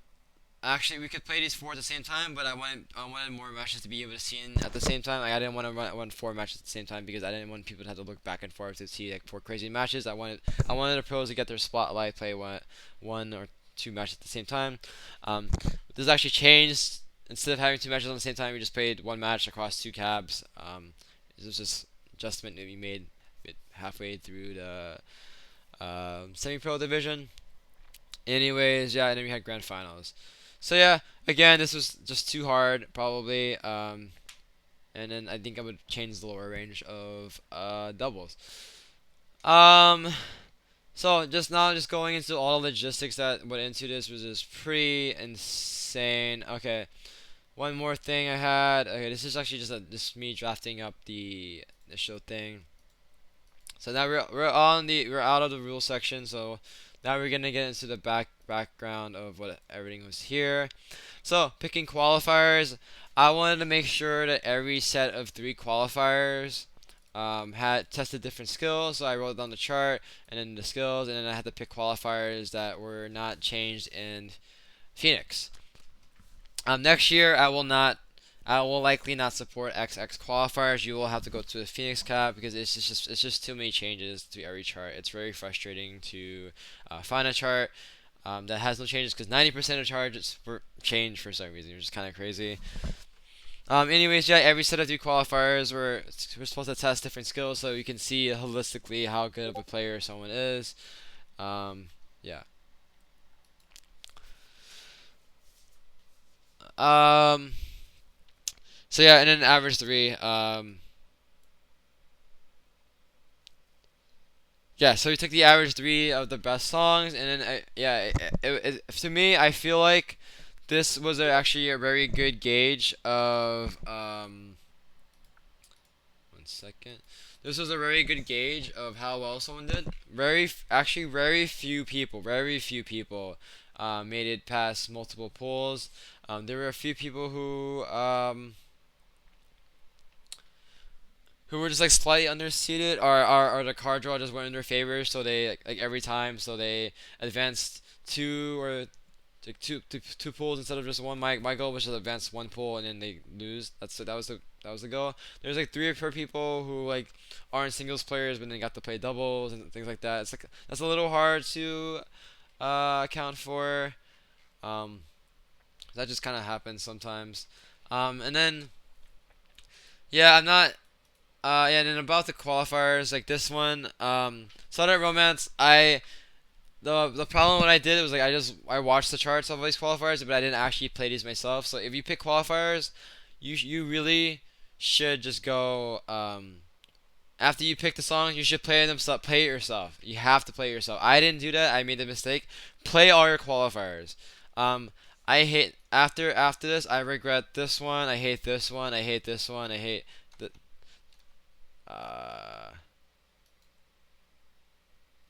actually, we could play these four at the same time, but I wanted more matches to be able to see in at the same time. Like, I didn't want to run four matches at the same time because I didn't want people to have to look back and forth to see like four crazy matches. I wanted the pros to get their spotlight, play one or two matches at the same time. This actually changed. Instead of having two matches on the same time, we just played one match across two cabs. This was just adjustment that we made halfway through the semi-pro division. Anyways, yeah, and then we had grand finals. So yeah, again, this was just too hard, probably. And then I think I would change the lower range of doubles. Um, so just going into all the logistics that went into this was just pretty insane. Okay, one more thing I had. Okay, this is actually just me drafting up the initial thing. So now we're out of the rule section. So now we're gonna get into the background of what everything was here. So picking qualifiers, I wanted to make sure that every set of three qualifiers had tested different skills. So I wrote down the chart and then the skills, and then I had to pick qualifiers that were not changed in Phoenix. Next year, I will likely not support XX qualifiers. You will have to go to the Phoenix cap because it's just too many changes to every chart. It's very frustrating to find a chart that has no changes because 90% of charts change for some reason, which is kind of crazy. Anyways, yeah, every set of three qualifiers we're supposed to test different skills so you can see holistically how good of a player someone is. Yeah. Um, so yeah, and then average three. Yeah, so we took the average three of the best songs, and then to me, I feel like this was actually a very good gauge of 1 second. This was a very good gauge of how well someone did. Actually, very few people made it past multiple polls. There were a few people who were just like slightly underseeded, or the card draw just went in their favor, so they like every time, so they advanced two or like two pools instead of just one. My goal was to advance one pool and then they lose. That was the goal. There's like three or four people who like aren't singles players, but then got to play doubles and things like that. It's like that's a little hard to account for. Um, that just kind of happens sometimes. And then yeah, I'm not yeah, and then about the qualifiers, like this one, Southern Romance, the problem what I did was like I watched the charts of these qualifiers, but I didn't actually play these myself. So if you pick qualifiers, you really should just go after you pick the songs, you should play it yourself. You have to play it yourself. I didn't do that. I made the mistake. Play all your qualifiers. Um, I hate after this. I regret this one. I hate this one. I hate this one. I hate the Uh,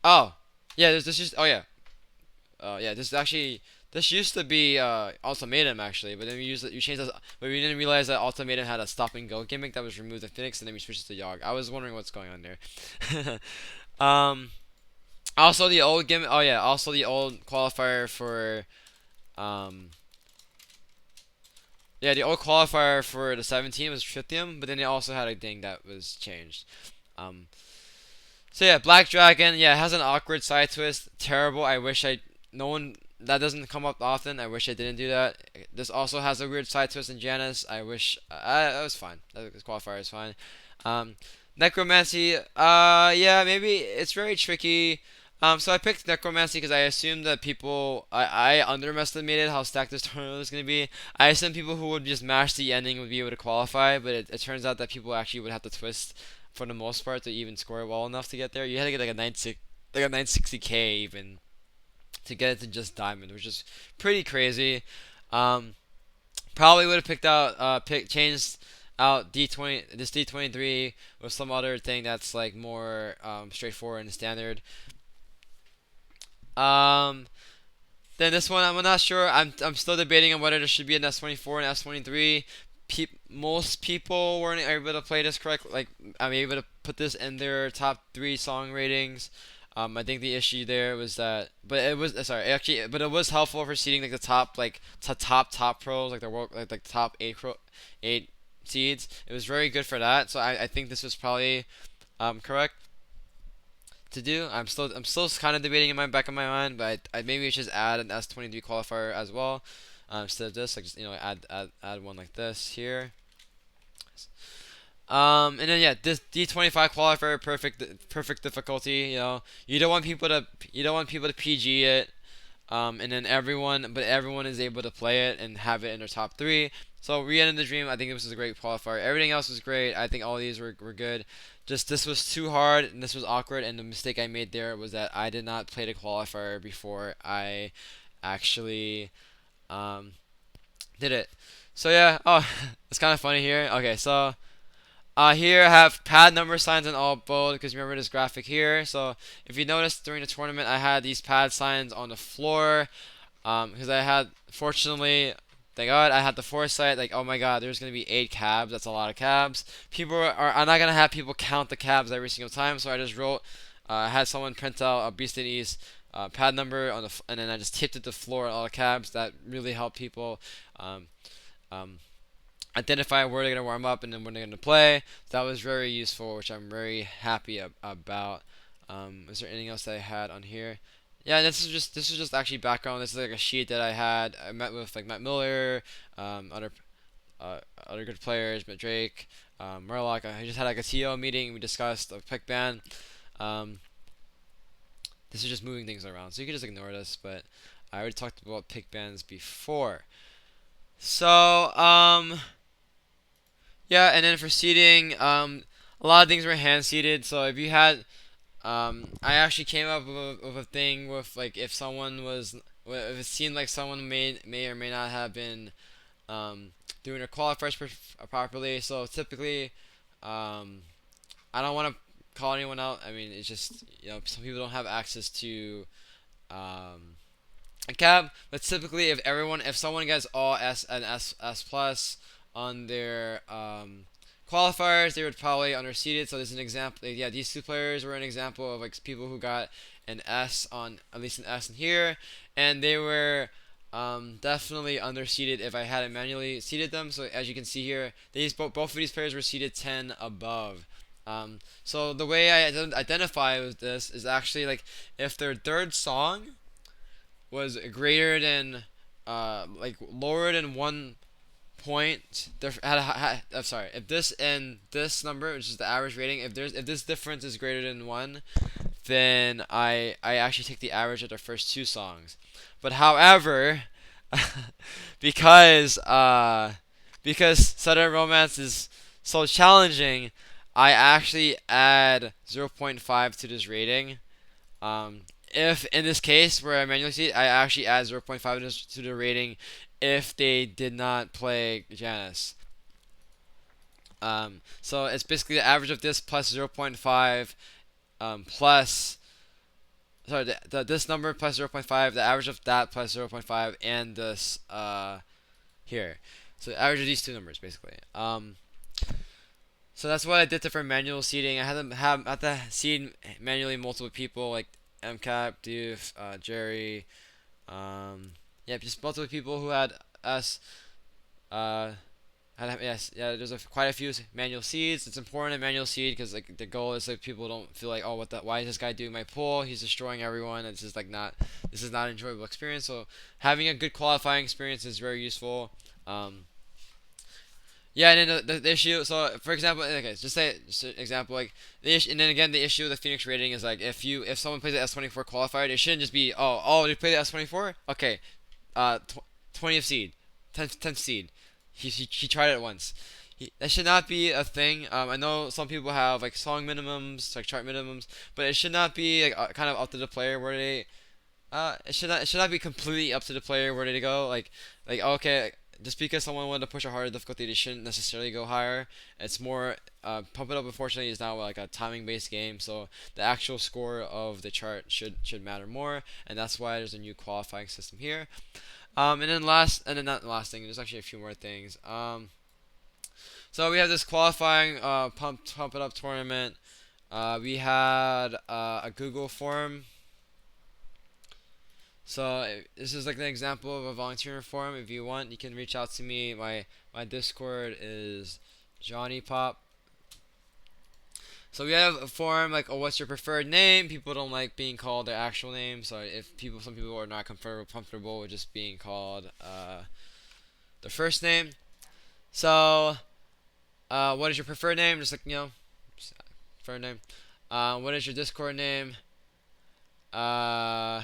oh, yeah. This just. Oh yeah. Yeah. This used to be ultimatum actually, but then you changed this, but we didn't realize that ultimatum had a stop and go gimmick that was removed in Phoenix, and then we switched it to Yogg. I was wondering what's going on there. um. Also the old gimmick. Oh yeah. Also the old qualifier for um. Yeah, the old qualifier for the 17 was Tritium, but then they also had a thing that was changed. Um, so yeah, Black Dragon, yeah, it has an awkward side twist. Terrible. I wish I no one that doesn't come up often. I wish I didn't do that. This also has a weird side twist in Janus. I wish that was fine. That qualifier is fine. Um, Necromancy, yeah, maybe it's very tricky. So I picked Necromancy because I assumed that I underestimated how stacked this tournament was going to be. I assumed people who would just mash the ending would be able to qualify, but it turns out that people actually would have to twist for the most part to even score well enough to get there. You had to get like a 960k even to get it to just diamond, which is pretty crazy. Um, Probably would have changed out D23 with some other thing that's like more straightforward and standard. Um, then this one, I'm not sure. I'm still debating on whether there should be an S24 and S23. Most people weren't able to play this correct. Like, I'm able to put this in their top 3 song ratings. I think the issue there was that, but it was sorry, actually, but it was helpful for seeding like the top, like to top pros, like the world, like the top 8 seeds. It was very good for that. So I think this was probably correct to do. I'm still kind of debating in my back of my mind, but I maybe we should just add an S23 qualifier as well instead of this. Like just add one like this here. And then yeah, this D25 qualifier perfect difficulty. You don't want people to PG it. And then everyone is able to play it and have it in their top 3. So Re-End the Dream, I think this was a great qualifier. Everything else was great. I think all these were good. Just this was too hard and this was awkward. And the mistake I made there was that I did not play the qualifier before I actually um, did it. So yeah, oh, it's kind of funny here. Okay, so here I have pad number signs in all bold because remember this graphic here. So if you notice during the tournament, I had these pad signs on the floor because I had, fortunately, thank God, I had the foresight. Like, oh my God, there's gonna be 8 cabs. That's a lot of cabs. I'm not gonna have people count the cabs every single time. So I just wrote, I had someone print out a Beast and East pad number and then I just taped it to the floor on all the cabs. That really helped people. Um, um, Identify where they're going to warm up and then when they're going to play. So that was very useful, which I'm very happy about. Is there anything else that I had on here? Yeah, this is just actually background. This is like a sheet that I had. I met with like Matt Miller, other other good players, Matt Drake, Murloc. I just had like a TO meeting. We discussed a pick ban. Um, this is just moving things around, so you can just ignore this. But I already talked about pick bans before. So yeah, and then for seating, a lot of things were hand seated. So if you had, I actually came up with a thing with like if it seemed like someone may or may not have been doing their qualifiers properly. So typically, I don't want to call anyone out. I mean, it's just some people don't have access to a cab, but typically if someone gets all S plus on their qualifiers, they would probably underseeded. So there's an example. Yeah, these 2 players were an example of like people who got an S on at least an S in here, and they were definitely underseeded if I hadn't manually seeded them. So as you can see here, both of these players were seeded 10 above. So the way I identify with this is actually like if their third song was greater than like lower than 1 point. I'm sorry. If this and this number, which is the average rating, if this difference is greater than 1, then I actually take the average of their first 2 songs. But however, because because Southern Romance is so challenging, I actually add 0.5 to this rating. Um, if in this case where I manually see it, I actually add 0.5 to the rating if they did not play Janus. So it's basically the average of this plus 0.5 plus sorry this number plus 0.5, the average of that plus 0.5, and this here. So the average of these two numbers basically. So that's what I did for manual seeding. I had to seed manually multiple people like MCAP, Doof, Jerry, yeah, just multiple people who had us. Uh, yes, yeah. There's quite a few manual seeds. It's important to manual seed because like the goal is like people don't feel like, oh, what the, why is this guy doing my pool? He's destroying everyone. It's just like not. This is not an enjoyable experience. So having a good qualifying experience is very useful. Um, yeah, and then the issue. So for example, okay, just an example like the issue, and then again the issue with the Phoenix rating is like if someone plays the S24 qualifier, it shouldn't just be they play the S24. Okay, 20th seed, 10th seed. He tried it once. That should not be a thing. I know some people have like song minimums, like chart minimums, but it should not be like kind of up to the player where they. It should not be completely up to the player where they go. Like okay, just because someone wanted to push a harder difficulty, they shouldn't necessarily go higher. It's more pump it up. Unfortunately, is now like a timing based game, so the actual score of the chart should matter more, and that's why there's a new qualifying system here. And then not the last thing. There's actually a few more things. So we have this qualifying pump it up tournament. We had a Google form. So this is like an example of a volunteer form. If you want, you can reach out to me. My Discord is Johnny Pop. So we have a form like, oh, what's your preferred name? People don't like being called their actual name. So some people are not comfortable with just being called their first name. So, what is your preferred name? Just like preferred name. What is your Discord name? Yeah,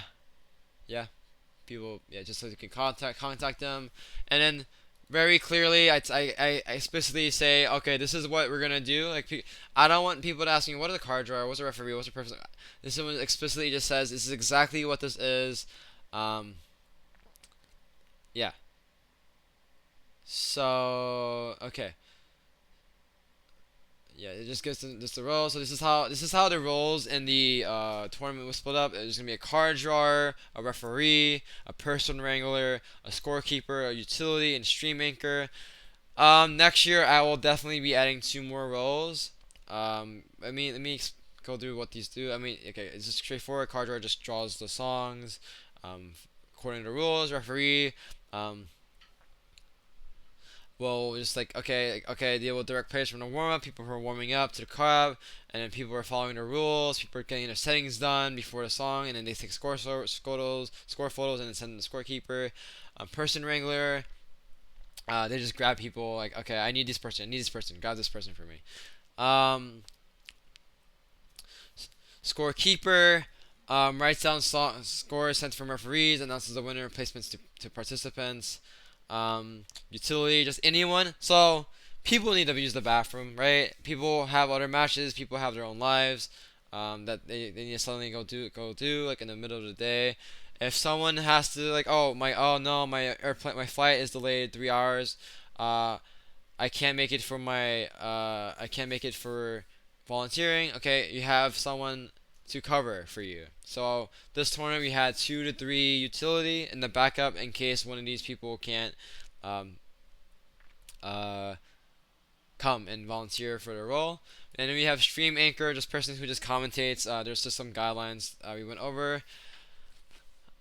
people, yeah, just so you can contact them, and then very clearly, I explicitly say, okay, this is what we're gonna do. Like, I don't want people to ask me, what are the card drawer? What's the referee? What's the purpose? This one explicitly just says this is exactly what this is. Yeah. So okay. Yeah, it just gives them just the roles. So this is how the roles in the tournament was split up. There's gonna be a card drawer, a referee, a person wrangler, a scorekeeper, a utility, and stream anchor. Next year I will definitely be adding two more roles. Let me go through what these do. I mean, okay, it's just straightforward. Card drawer just draws the songs, um, according to the rules. Referee, um, well, just like okay, they will direct players from the warm up, people who are warming up to the club, and then people are following the rules. People are getting their settings done before the song, and then they take score photos, and then send them to the scorekeeper. Person wrangler, they just grab people like, okay, I need this person, grab this person for me. Um, Scorekeeper writes down scores sent from referees, announces the winner, placements to participants. Utility, just anyone. So people need to use the bathroom, right? People have other matches. People have their own lives that they need to suddenly go do like in the middle of the day. If someone has to like, oh no, my flight is delayed 3 hours. I can't make it for I can't make it for volunteering. Okay, you have someone to cover for you. So this tournament we had 2 to 3 utility in the backup in case one of these people can't um, uh, come and volunteer for the role. And then we have stream anchor, just person who just commentates. There's just some guidelines we went over.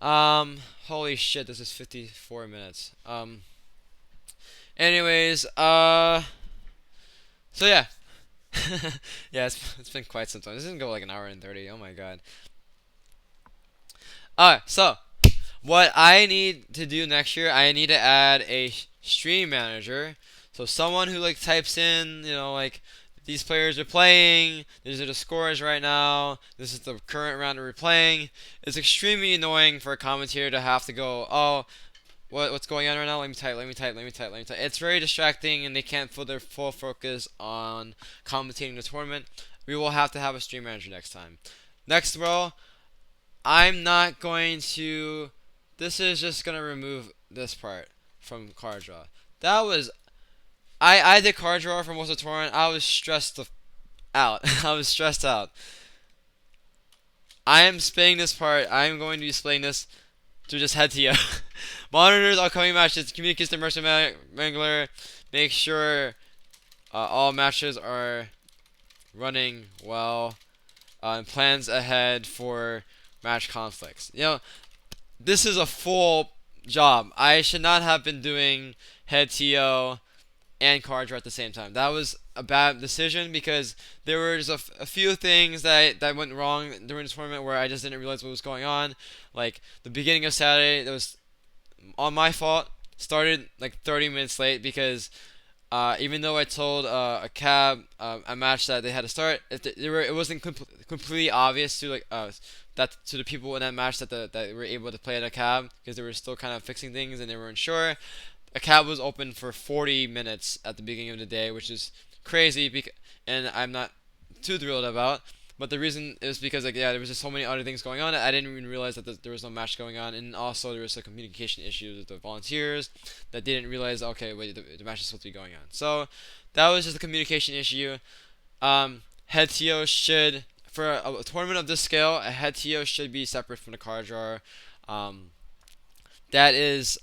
Holy shit, this is 54 minutes. Anyways, so yeah. Yeah, it's been quite some time. This didn't go like an hour and 30. Oh my god. Alright, so what I need to do next year, I need to add a stream manager. So someone who like types in, like these players are playing, these are the scores right now, this is the current round that we're playing. It's extremely annoying for a commentator to have to go, oh, what's going on right now? Let me type. It's very distracting, and they can't put their full focus on commentating the tournament. We will have to have a stream manager next time. Next row, I'm not going to. This is just gonna remove this part from card draw. That was I did card draw for most of the tournament. I was stressed out. I was stressed out. I am spinning this part. I am going to be spinning this to just head to you. Monitors upcoming matches. Communicates the Merchant Wrangler. Make sure all matches are running well. And plans ahead for match conflicts. This is a full job. I should not have been doing head TO and card draw at the same time. That was a bad decision because there were just a few things that went wrong during the tournament where I just didn't realize what was going on. Like the beginning of Saturday, that was on my fault. Started like 30 minutes late because even though I told a cab a match that they had to start, it wasn't completely obvious to that to the people in that match that were able to play at a cab because they were still kind of fixing things and they weren't sure. A cab was open for 40 minutes at the beginning of the day, which is crazy, and I'm not too thrilled about. But the reason is because there was just so many other things going on. I didn't even realize that there was no match going on, and also there was a communication issue with the volunteers that didn't realize. Okay, wait, the match is supposed to be going on. So that was just a communication issue. Head TO should for a tournament of this scale, a head TO should be separate from the card drawer. That is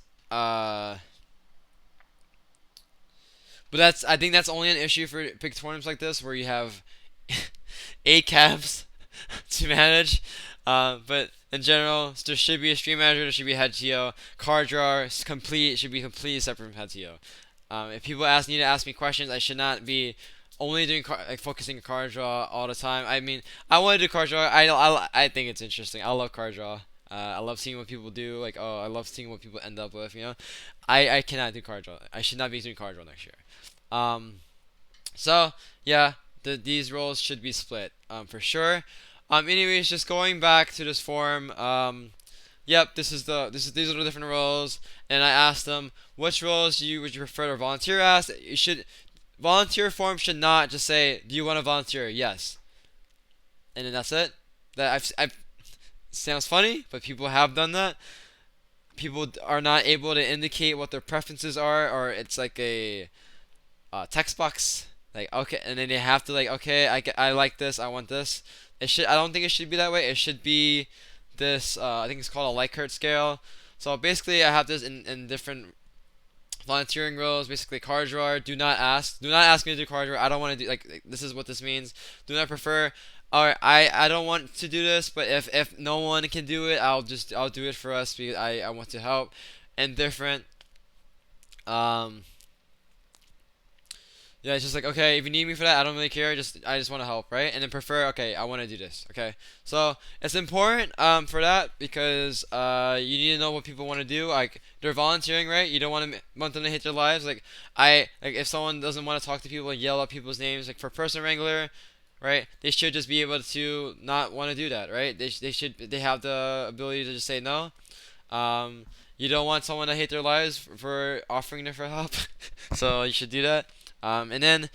but I think that's only an issue for big tournaments like this where you have 8 cabs to manage. But in general, there should be a stream manager, there should be a head TO. Card drawer should be completely separate from head TO. If people need to ask me questions, I should not be only doing focusing on card draw all the time. I mean, I want to do card draw. I think it's interesting. I love card draw. I love seeing what people do. I love seeing what people end up with. I cannot do card draw. I should not be doing card draw next year. Um, so yeah, these roles should be split for sure. Anyways, just going back to this form. Yep, these are the different roles, and I asked them which roles would you prefer to volunteer as. Volunteer form should not just say, do you want to volunteer? Yes, and then that's it. I've sounds funny, but people have done that. People are not able to indicate what their preferences are, or it's like a text box. Like okay, and then they have to okay, I like this, I want this. I don't think it should be that way. It should be this. I think it's called a Likert scale. So basically, I have this in different volunteering roles. Basically, card drawer. Do not ask me to do card drawer. I don't want to do this is what this means. Do not prefer. Alright, I don't want to do this, but if no one can do it, I'll do it for us because I want to help. And different. Yeah, it's just okay, if you need me for that, I don't really care. I just want to help, right? And then prefer, okay, I want to do this, okay? So it's important for that because you need to know what people want to do. Like they're volunteering, right? You don't want them to hate their lives. If someone doesn't want to talk to people and yell out people's names, like for person wrangler, right? They should just be able to not want to do that, right? They have the ability to just say no. You don't want someone to hate their lives for offering them for help, so you should do that. And then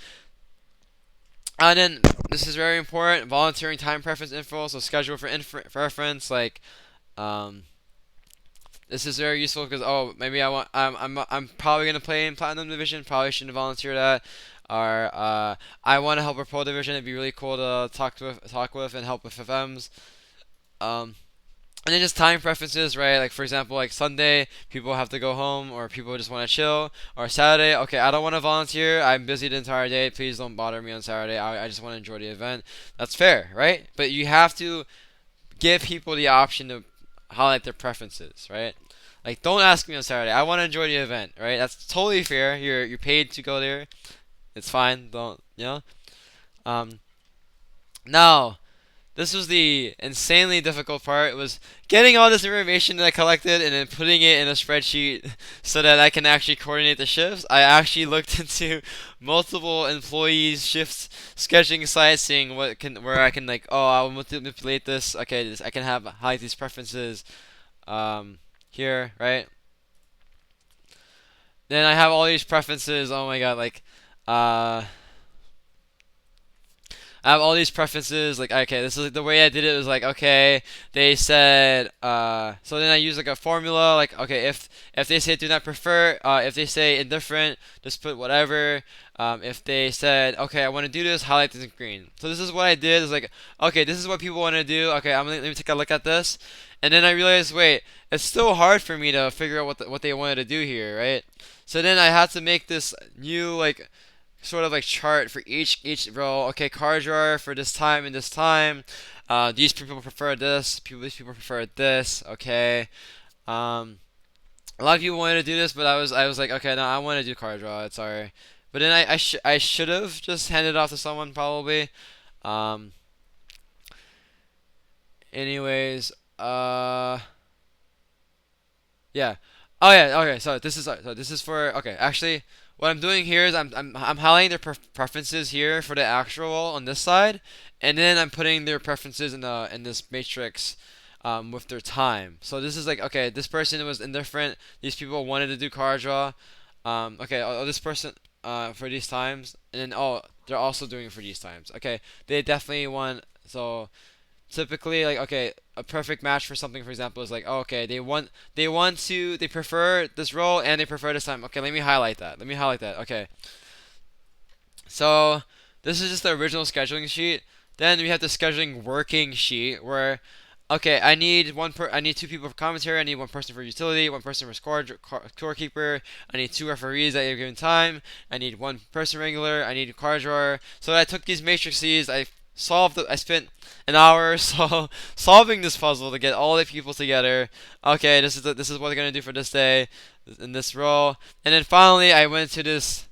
this is very important. Volunteering time preference info. So schedule for reference. This is very useful because maybe I'm probably gonna play in platinum division. Probably shouldn't volunteer that. Or I want to help a pro division. It'd be really cool to talk with and help with FMs. And then just time preferences, right? Like for example, like Sunday, people have to go home, or people just want to chill. Or Saturday, okay, I don't want to volunteer. I'm busy the entire day. Please don't bother me on Saturday. I just want to enjoy the event. That's fair, right? But you have to give people the option to highlight their preferences, right? Like don't ask me on Saturday. I want to enjoy the event, right? That's totally fair. You're paid to go there. It's fine. Don't Um, now. This was the insanely difficult part. It was getting all this information that I collected and then putting it in a spreadsheet so that I can actually coordinate the shifts. I actually looked into multiple employees' shifts scheduling sites, seeing where I can I'll manipulate this. Okay, I can hide these preferences here, right? Then I have all these preferences. Oh my god, uh I have all these preferences. Like, okay, this is like, the way I did it was like, okay, they said, so then I use like a formula. Like, okay, if they say do not prefer, if they say indifferent, just put whatever. If they said, okay, I want to do this, highlight this in green. So this is what I did. Is like, okay, this is what people want to do. Okay, let me take a look at this, and then I realized, wait, it's still hard for me to figure out what they wanted to do here, right? So then I had to make this new like sort of like chart for each row. Okay, car drawer for this time and this time. These people prefer this. These people prefer this. Okay. Um, a lot of people wanted to do this, but I was like, okay, no, I want to do car draw. It's alright. But then I should have just handed it off to someone probably. Um, anyways, yeah. Oh yeah. Okay. So this is for okay. Actually, what I'm doing here is I'm highlighting their preferences here for the actual on this side, and then I'm putting their preferences in this matrix, with their time. So this is like okay, this person was indifferent. These people wanted to do card draw. Okay. This person for these times, and then they're also doing it for these times. Okay. They definitely want so typically like okay a perfect match for something for example is like oh, okay they prefer this role and they prefer this time. Okay, let me highlight that. Okay, so this is just the original scheduling sheet. Then we have the scheduling working sheet where okay, I need two people for commentary, I need one person for utility, one person for scorekeeper, I need two referees at a given time, I need one person regular, I need a card drawer. So I took these matrices, I spent an hour or so solving this puzzle to get all the people together. Okay, this is what they're gonna do for this day in this role, and then finally I went to this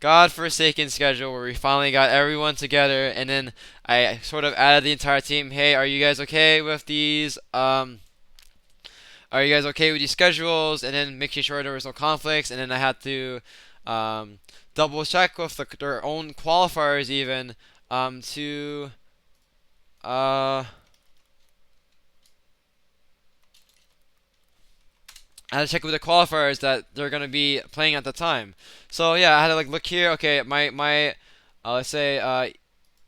godforsaken schedule where we finally got everyone together, and then I sort of added the entire team. Hey, are you guys okay with these? Are you guys okay with these schedules? And then making sure there was no conflicts, and then I had to um, double check with their own qualifiers even to uh, I had to check with the qualifiers that they're gonna be playing at the time. So yeah, I had to like look here. Okay, my let's say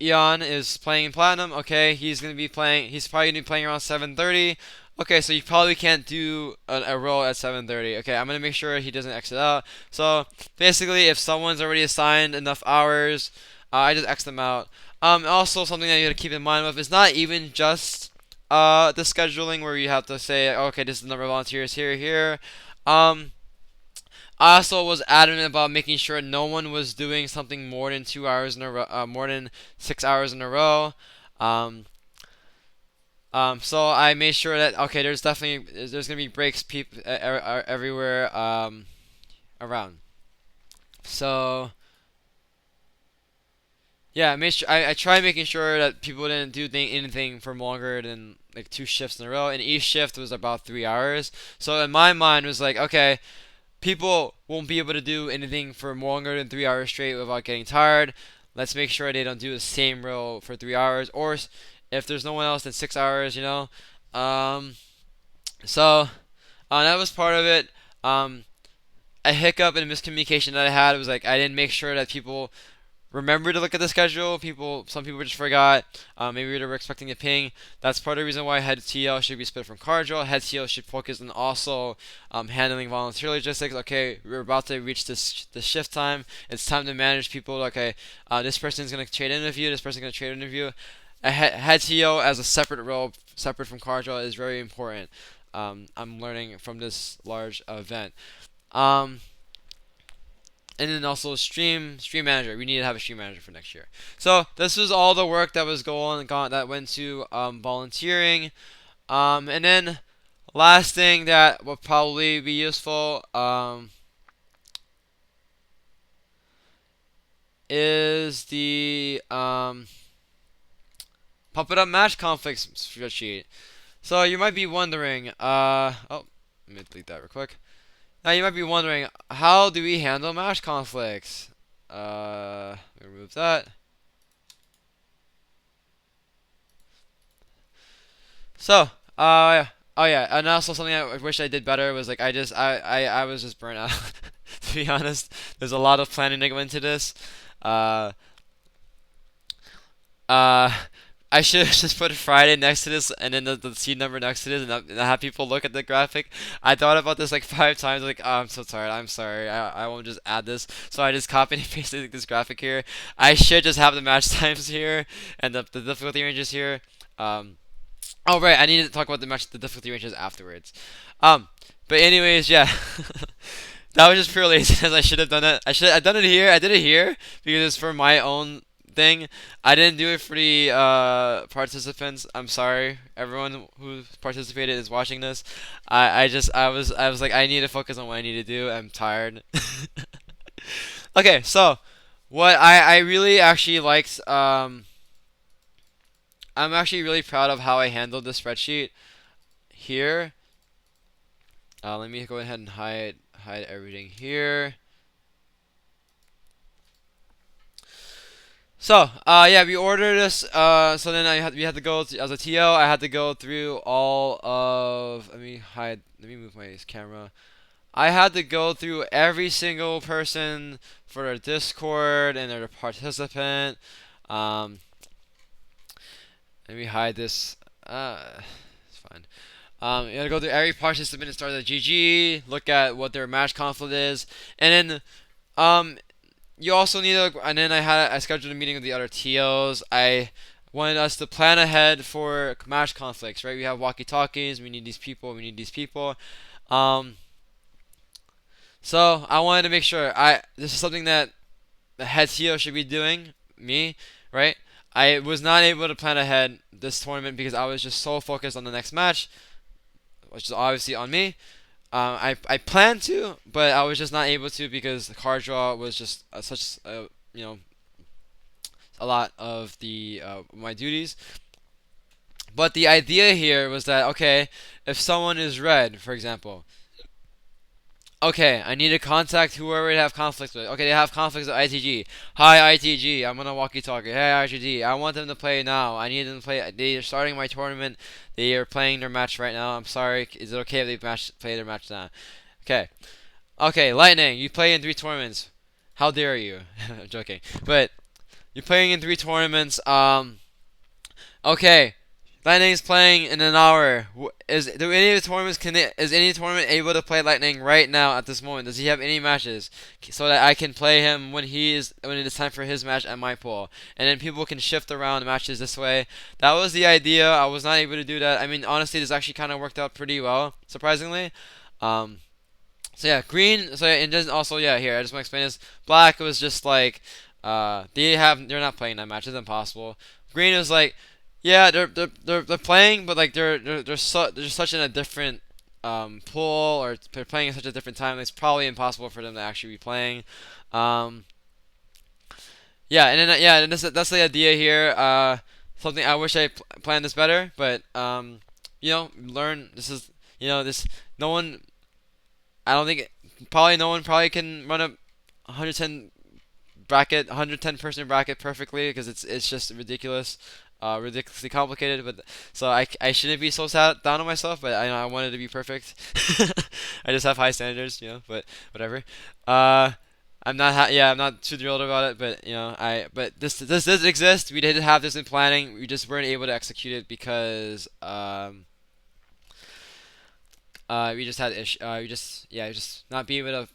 Eon is playing in platinum. Okay, he's gonna be playing. He's probably gonna be playing around 7:30. Okay, so you probably can't do a roll at 7:30. Okay, I'm gonna make sure he doesn't exit out. So basically, if someone's already assigned enough hours, I just X them out. Also, something that you gotta keep in mind with is not even just the scheduling where you have to say, okay, this is the number of volunteers here. Um, I also was adamant about making sure no one was doing something more than 2 hours in a row, more than 6 hours in a row. Um, so I made sure that okay, there's gonna be breaks everywhere around. So yeah, I tried making sure that people didn't do anything for longer than like two shifts in a row, and each shift was about 3 hours. So in my mind, it was like okay, people won't be able to do anything for longer than 3 hours straight without getting tired. Let's make sure they don't do the same row for 3 hours, or if there's no one else, then 6 hours. Um, so that was part of it. A hiccup and miscommunication that I had was like I didn't make sure that people remember to look at the schedule. Some people just forgot. Maybe they were expecting a ping. That's part of the reason why head TL should be split from card draw. Head TL should focus on also handling volunteer logistics. Okay, we're about to reach the shift time. It's time to manage people. Okay, this person's gonna trade interview. This person's gonna trade interview. A head TL as a separate role, separate from card draw, is very important. I'm learning from this large event. Um, and then also stream manager. We need to have a stream manager for next year. So this was all the work that was that went to volunteering. And then last thing that will probably be useful is the pop it up match conflicts spreadsheet. So you might be wondering, let me delete that real quick. Now you might be wondering, how do we handle match conflicts? Remove that. So, oh yeah, and also something I wish I did better was like I was just burnt out. To be honest, there's a lot of planning that went into this. Uh, Uh, I should have just put Friday next to this and then the seed number next to this and have people look at the graphic. I thought about this like 5 times. Like, oh, I'm so tired. I'm sorry. I won't just add this. So I just copied and pasted this graphic here. I should just have the match times here and the difficulty ranges here. Um, oh right, I need to talk about the difficulty ranges afterwards. Um, but anyways, yeah. That was just pure laziness. I should have done it. I done it here. I did it here because it's for my own thing. I didn't do it for the participants. I'm sorry, everyone who participated is watching this. I was like I need to focus on what I need to do. I'm tired. Okay, so what I really actually liked. I'm actually really proud of how I handled the spreadsheet here. Let me go ahead and hide everything here. So, yeah, we ordered this. So then we had to go as a TO. I had to go through all of. Let me hide. Let me move my camera. I had to go through every single person for their Discord and their participant. Um, Let me hide this. It's fine. You gotta go through every participant and start at GG. Look at what their match conflict is, and then you also need to. And then I scheduled a meeting with the other TOs. I wanted us to plan ahead for match conflicts. Right, we have walkie talkies. We need these people. We need these people. Um, so I wanted to make sure this is something that the head TO should be doing. Me, right? I was not able to plan ahead this tournament because I was just so focused on the next match, which is obviously on me. I planned to, but I was just not able to because the card draw was just such you know a lot of the my duties. But the idea here was that okay, if someone is red, for example, okay, I need to contact whoever they have conflicts with. Okay, they have conflicts with ITG. Hi ITG, I'm gonna walkie-talkie. Hey ITG, I want them to play now. I need them to play. They are starting my tournament. They are playing their match right now. I'm sorry. Is it okay if they play their match now? Okay. Okay, Lightning, you play in 3 tournaments. How dare you? I'm joking. But you're playing in 3 tournaments. Okay. Lightning's playing in an hour. Is any tournament able to play Lightning right now at this moment? Does he have any matches so that I can play him when it is time for his match at my pool? And then people can shift around matches this way. That was the idea. I was not able to do that. I mean, honestly, this actually kind of worked out pretty well, surprisingly. Um, so yeah, green. So yeah, and then also yeah, here I just want to explain this. Black was just like, they're not playing that match. It's impossible. Green was like, yeah, they're playing, but like they're such in a different pool or they're playing at such a different time. It's probably impossible for them to actually be playing. Um, yeah, and then yeah, and that's the idea here. Something I wish I planned this better, but learn. This is this no one I don't think probably no one probably can run a 110 110 person bracket perfectly because it's just ridiculous, ridiculously complicated. But so I shouldn't be so sad down on myself, but I wanted to be perfect. I just have high standards, but whatever. Uh, I'm not too thrilled about it, but but this does exist. We did have this in planning. We just weren't able to execute it because we just had we just not be able to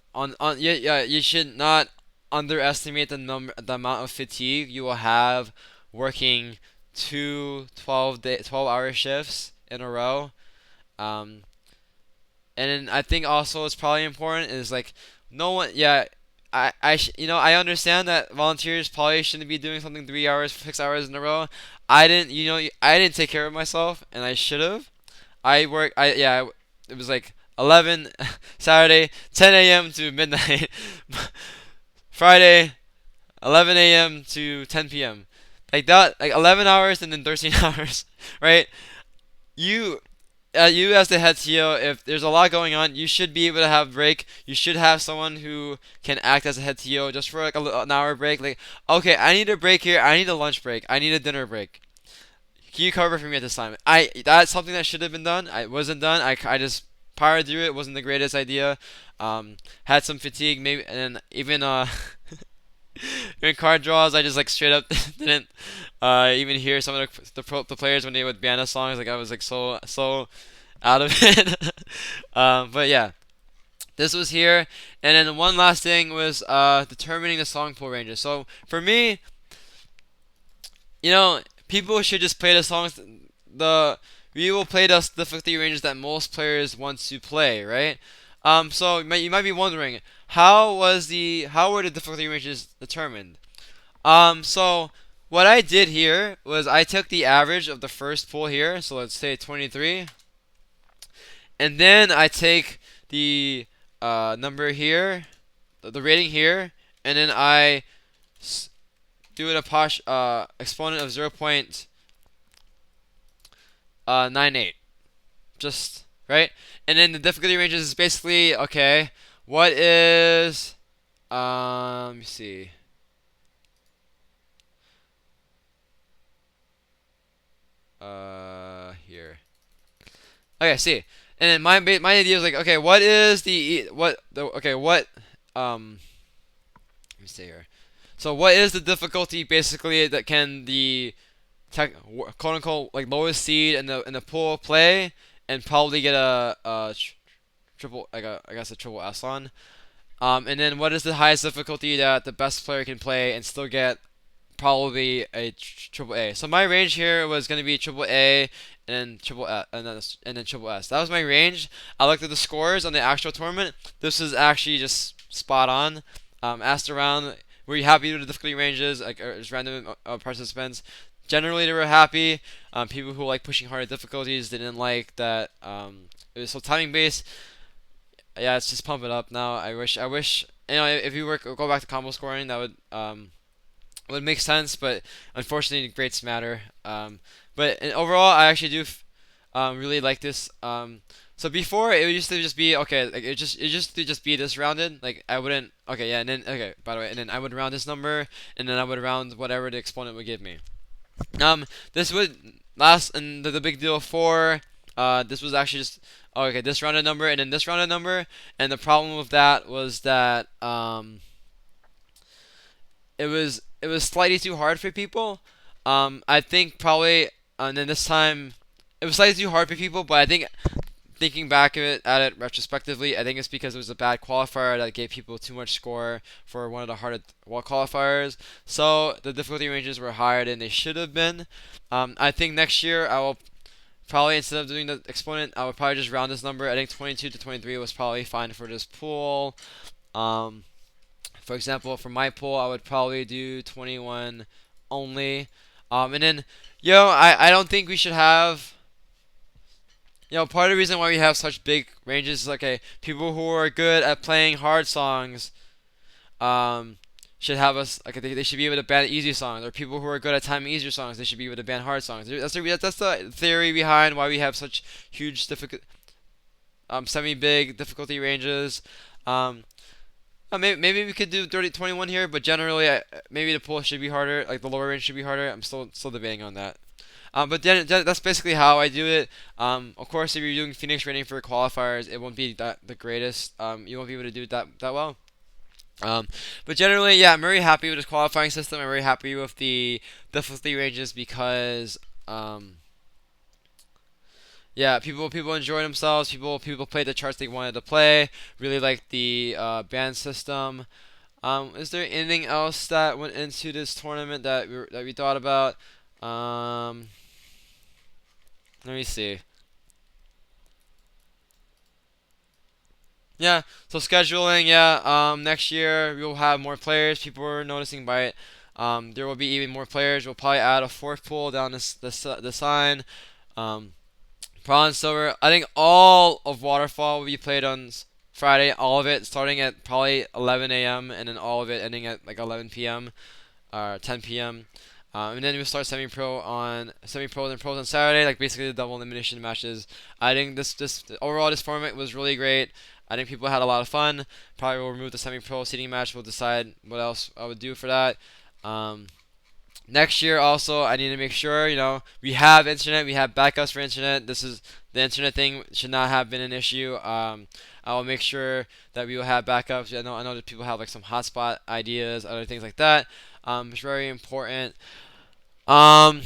yeah, you should not underestimate the amount of fatigue you will have working 12-hour shifts in a row. Um, and then I think also it's probably important is like no one yeah. I understand that volunteers probably shouldn't be doing something 3 hours, 6 hours in a row. I didn't take care of myself, and I should have. I work. It was like 11 Saturday, 10 a.m. to midnight. Friday, 11 a.m. to 10 p.m. Like that, like 11 hours and then 13 hours, right? You, you as the head CEO, if there's a lot going on, you should be able to have break. You should have someone who can act as a head CEO just for like an hour break. Like, okay, I need a break here. I need a lunch break. I need a dinner break. Can you cover for me at this time? That's something that should have been done. I wasn't done. I just powered through it. Wasn't the greatest idea. Had some fatigue maybe, and then even during card draws, I just like straight up didn't even hear some of the players when they would ban us songs. Like I was like so out of it. But yeah, this was here, and then one last thing was determining the song pool ranges. So for me, people should just play the songs. The We will play the 50 ranges that most players want to play, right? So you might be wondering how were the difficulty ranges determined? So what I did here was I took the average of the first pool here, so let's say 23, and then I take the number here, the rating here, and then I do an exponent of 0.98, just right. And then the difficulty ranges is basically okay. What is let me see. Here. Okay, see. And then my idea is like, okay, what is let me see here. So what is the difficulty basically that can the quote unquote like lowest seed in the pool play and probably get a triple, like I guess a triple S on. And then what is the highest difficulty that the best player can play and still get probably a triple A. So my range here was going to be triple A and then triple S, and then triple S. That was my range. I looked at the scores on the actual tournament. This is actually just spot on. Asked around, were you happy with the difficulty ranges? Like just random participants. Generally, they were happy. People who like pushing harder difficulties didn't like that. It was so timing based. Yeah, it's just pump it up now. I wish if you go back to combo scoring, that would make sense, but unfortunately, grades matter. But overall, I actually do really like this. So before it used to just be okay, like it just to just be this rounded. Like I wouldn't. Okay, yeah, and then okay. By the way, and then I would round this number, and then I would round whatever the exponent would give me. This would last, and the big deal for this was actually just okay. This rounded number, and then this rounded number, and the problem with that was that it was slightly too hard for people. I think probably, and then this time, it was slightly too hard for people. But I think thinking back at it retrospectively, I think it's because it was a bad qualifier that gave people too much score for one of the hardest qualifiers. So the difficulty ranges were higher than they should have been. I think next year I will probably, instead of doing the exponent, I would probably just round this number. I think 22 to 23 was probably fine for this pool. Um, for example, for my pool, I would probably do 21 only. And then, I don't think we should have. Part of the reason why we have such big ranges is like, okay, people who are good at playing hard songs, um, should have us like they should be able to ban easy songs, or people who are good at timing easier songs, they should be able to ban hard songs. That's the theory behind why we have such huge semi-big difficulty ranges. Um, maybe we could do 21 here, but generally, maybe the pool should be harder. Like the lower range should be harder. I'm still debating on that. But then that's basically how I do it. Of course, if you're doing Phoenix rating for qualifiers, it won't be that the greatest. You won't be able to do it that well. But generally, yeah, I'm very happy with this qualifying system. I'm very happy with the difficulty ranges because, yeah, people enjoy themselves. People played the charts they wanted to play. Really like the band system. Is there anything else that went into this tournament that we thought about? Let me see. Yeah, so scheduling, yeah. Next year we will have more players. People are noticing by it. There will be even more players. We'll probably add a fourth pool down the sign. Um, Bronze, silver. I think all of Waterfall will be played on Friday. All of it starting at probably 11 a.m. and then all of it ending at like 11 p.m. or 10 p.m. And then we'll start semi-pros and pros on Saturday, like basically the double elimination matches. I think this overall this format was really great. I think people had a lot of fun. Probably will remove the semi-pro seating match. We'll decide what else I would do for that. Um, Next year also, I need to make sure, we have internet, we have backups for internet. This is the internet thing should not have been an issue. I will make sure that we will have backups. I know that people have like some hotspot ideas, other things like that. It's very important. Um,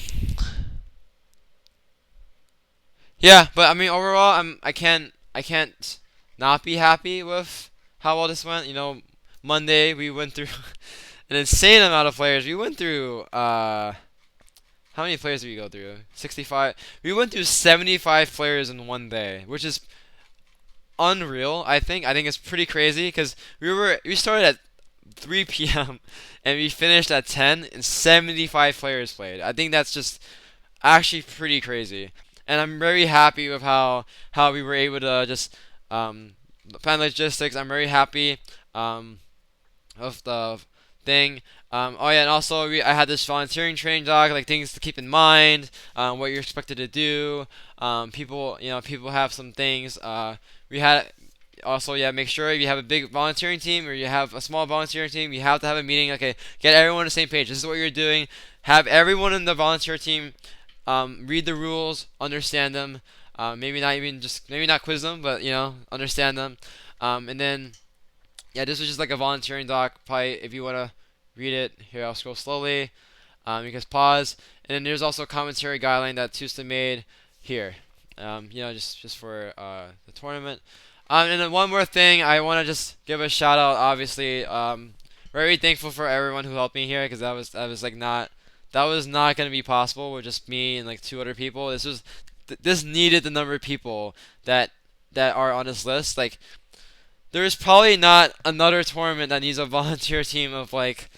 yeah, but I mean overall, I can't not be happy with how all this went. Monday we went through an insane amount of players. We went through how many players did we go through? 65. We went through 75 players in one day, which is unreal. I think it's pretty crazy because we started at 3 p.m. and we finished at 10 and 75 players played. I think that's just actually pretty crazy, and I'm very happy with how we were able to just plan logistics. I'm very happy of the thing. Oh yeah, and also I had this volunteering training doc, like things to keep in mind, what you're expected to do. People have some things. We had also, yeah, make sure if you have a big volunteering team or you have a small volunteering team, you have to have a meeting. Okay, get everyone on the same page. This is what you're doing. Have everyone in the volunteer team read the rules, understand them. Maybe not quiz them, but understand them. And then yeah, this was just like a volunteering doc. Probably if you want to read it, here I'll scroll slowly. You can pause, and then there's also a commentary guideline that Tusta made here. Just for the tournament. And then one more thing, I want to just give a shout out. Obviously, very thankful for everyone who helped me here because that was like not that was not gonna be possible with just me and like two other people. This needed the number of people that are on this list. Like there is probably not another tournament that needs a volunteer team of like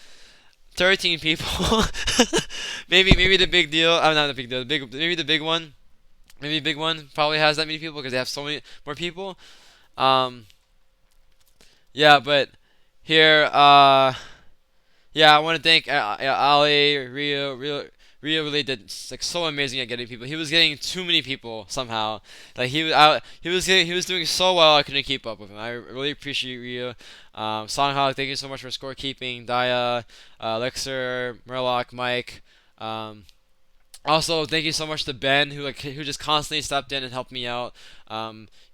13 people. Maybe the big deal. I'm not the big deal. Maybe the big one. Maybe the big one probably has that many people because they have so many more people. Um, yeah, but here, yeah, I want to thank Ali, Rio really did like so amazing at getting people. He was getting too many people somehow. Like he was doing so well. I couldn't keep up with him. I really appreciate Rio. Songhog, thank you so much for scorekeeping. Daya, Elixir, Murloc, Mike. Um, Also, thank you so much to Ben, who just constantly stepped in and helped me out.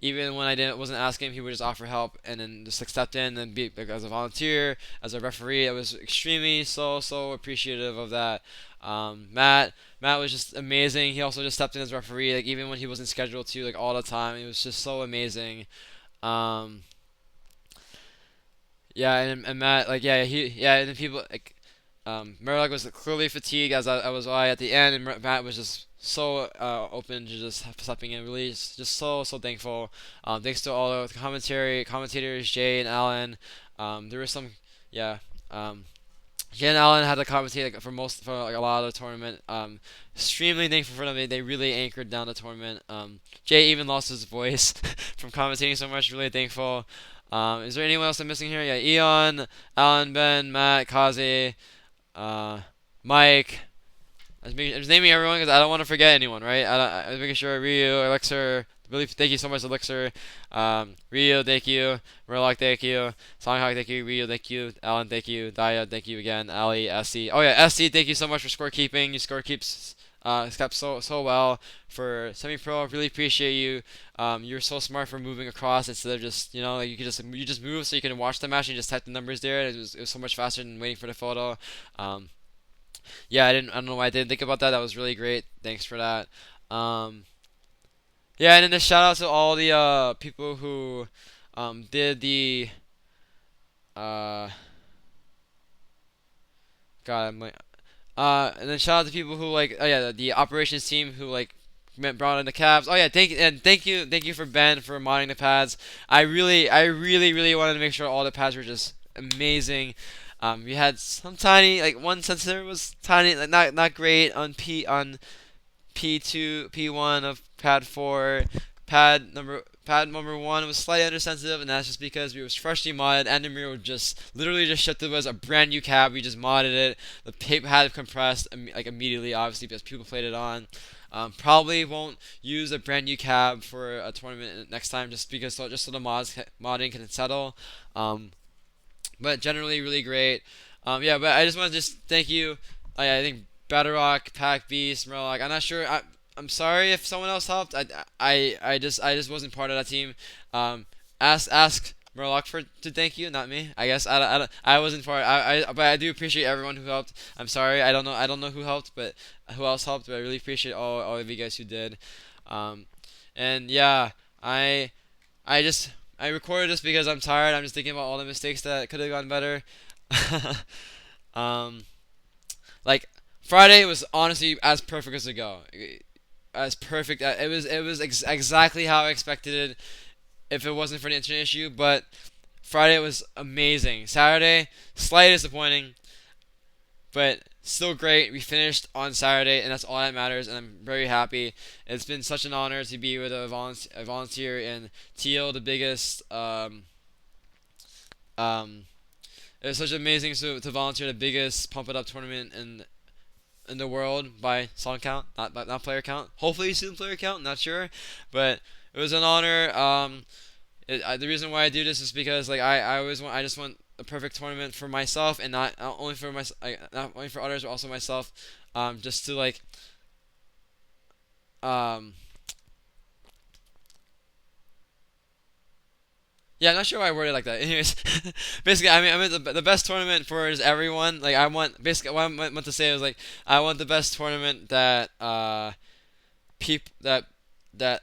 Even when I wasn't asking, he would just offer help and then just like stepped in and be like, as a volunteer, as a referee. I was extremely so appreciative of that. Matt was just amazing. He also just stepped in as referee, like even when he wasn't scheduled to, like all the time. It was just so amazing. Um, yeah, and Matt, like and then people like Murdoch was clearly fatigued as I was at the end, and Matt was just so open to just stepping in. Really, just so thankful. Thanks to all the commentators, Jay and Alan. There was some, yeah. Jay and Alan had to commentate like, for like a lot of the tournament. Extremely thankful for them. They really anchored down the tournament. Jay even lost his voice from commentating so much. Really thankful. Is there anyone else I'm missing here? Yeah, Eon, Alan, Ben, Matt, Kazi, uh, Mike. I'm just naming everyone because I don't want to forget anyone, right? I'm making sure Ryu, Elixir. Really, thank you so much, Elixir. Ryu, thank you. Murloc, thank you. Songhawk, thank you. Ryu, thank you. Alan, thank you. Daya, thank you again. Ali, SC. Oh yeah, SC, thank you so much for scorekeeping. You scorekeeps kept so well for semi-pro. Really appreciate you. You're so smart for moving across instead of just like you just move so you can watch the match and you just type the numbers there. It was so much faster than waiting for the photo. Yeah, I don't know why I didn't think about that. That was really great. Thanks for that. Um, yeah, and then a shout out to all the people who did the uh God, I'm like and then shout out to people who like oh yeah the operations team who like brought in the cabs. Oh yeah, thank you for Ben for modding the pads. I really wanted to make sure all the pads were just amazing. We had some tiny like one sensor was tiny like not great on P2 P1 of pad 4. Pad number 1 was slightly undersensitive, and that's just because we was freshly modded. And the mirror just literally just shipped to us a brand new cab. We just modded it. The tape had compressed like immediately, obviously because people played it on. Probably won't use a brand new cab for a tournament next time, just because just so the modding can settle. But generally really great. Yeah, but I just want to just thank you. I think Batterock, Pack Beast, Murloc. I'm not sure. I'm sorry if someone else helped. I just wasn't part of that team. Ask Murloc for to thank you, not me. I guess I wasn't part. But I do appreciate everyone who helped. I'm sorry. I don't know who helped, but who else helped. But I really appreciate all of you guys who did. Um, and yeah, I I recorded this because I'm tired. I'm just thinking about all the mistakes that could have gone better. um, like Friday was honestly as perfect as it go. As perfect. It was exactly how I expected it. If it wasn't for the internet issue, but Friday was amazing. Saturday, slightly disappointing, but still great. We finished on Saturday, and that's all that matters. And I'm very happy. It's been such an honor to be with a volunteer in Teal, the biggest. Um, it was such amazing to volunteer the biggest Pump It Up tournament in the world by song count, not player count. Hopefully soon player count, not sure, but it was an honor. The reason why I do this is because like I just want a perfect tournament for myself and not only for not only for others but also myself. Just to like um Yeah, I'm not sure why I worded it like that. Anyways, basically, I mean the best tournament for is everyone. Like I want basically what I meant to say was like I want the best tournament that peop that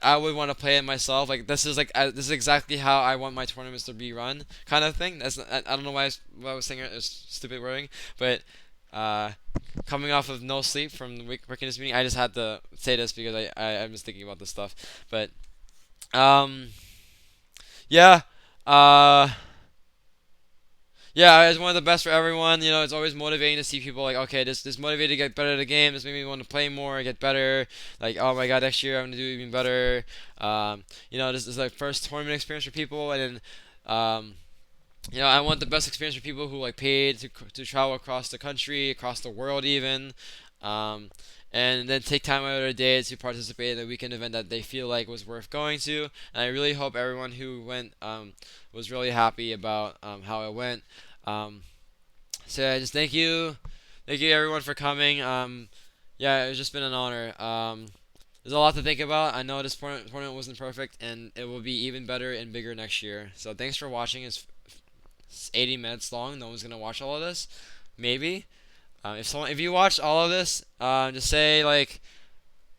I would want to play it myself. Like this is exactly how I want my tournaments to be run, kind of thing. I don't know why I was saying it. It's stupid wording, but uh, coming off of no sleep from the working this meeting, I just had to say this because I'm just thinking about this stuff. But um, yeah, uh. Yeah, it's one of the best for everyone. You know, it's always motivating to see people like, okay, this motivated to get better at the game. This made me want to play more, get better. Like, oh my god, next year I'm gonna do even better. This is like first tournament experience for people, and then, I want the best experience for people who like paid to travel across the country, across the world, even. Um, and then take time out of their day to participate in a weekend event that they feel like was worth going to. And I really hope everyone who went was really happy about how it went. Um, so I just thank you everyone for coming. Yeah, it's just been an honor. There's a lot to think about. I know this tournament wasn't perfect, and it will be even better and bigger next year. So thanks for watching. It's 80 minutes long. No one's gonna watch all of this, maybe. If you watched all of this, just say like,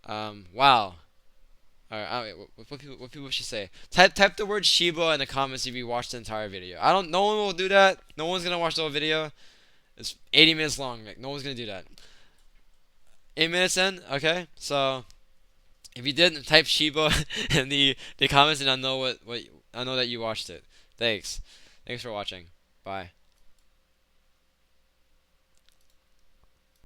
wow. Alright, what people should say? Type the word Shiba in the comments if you watched the entire video. No one will do that. No one's gonna watch the whole video. It's 80 minutes long. Like, no one's gonna do that. 8 minutes in, okay. So if you did, type Shiba in the comments, and I know I know that you watched it. Thanks for watching. Bye.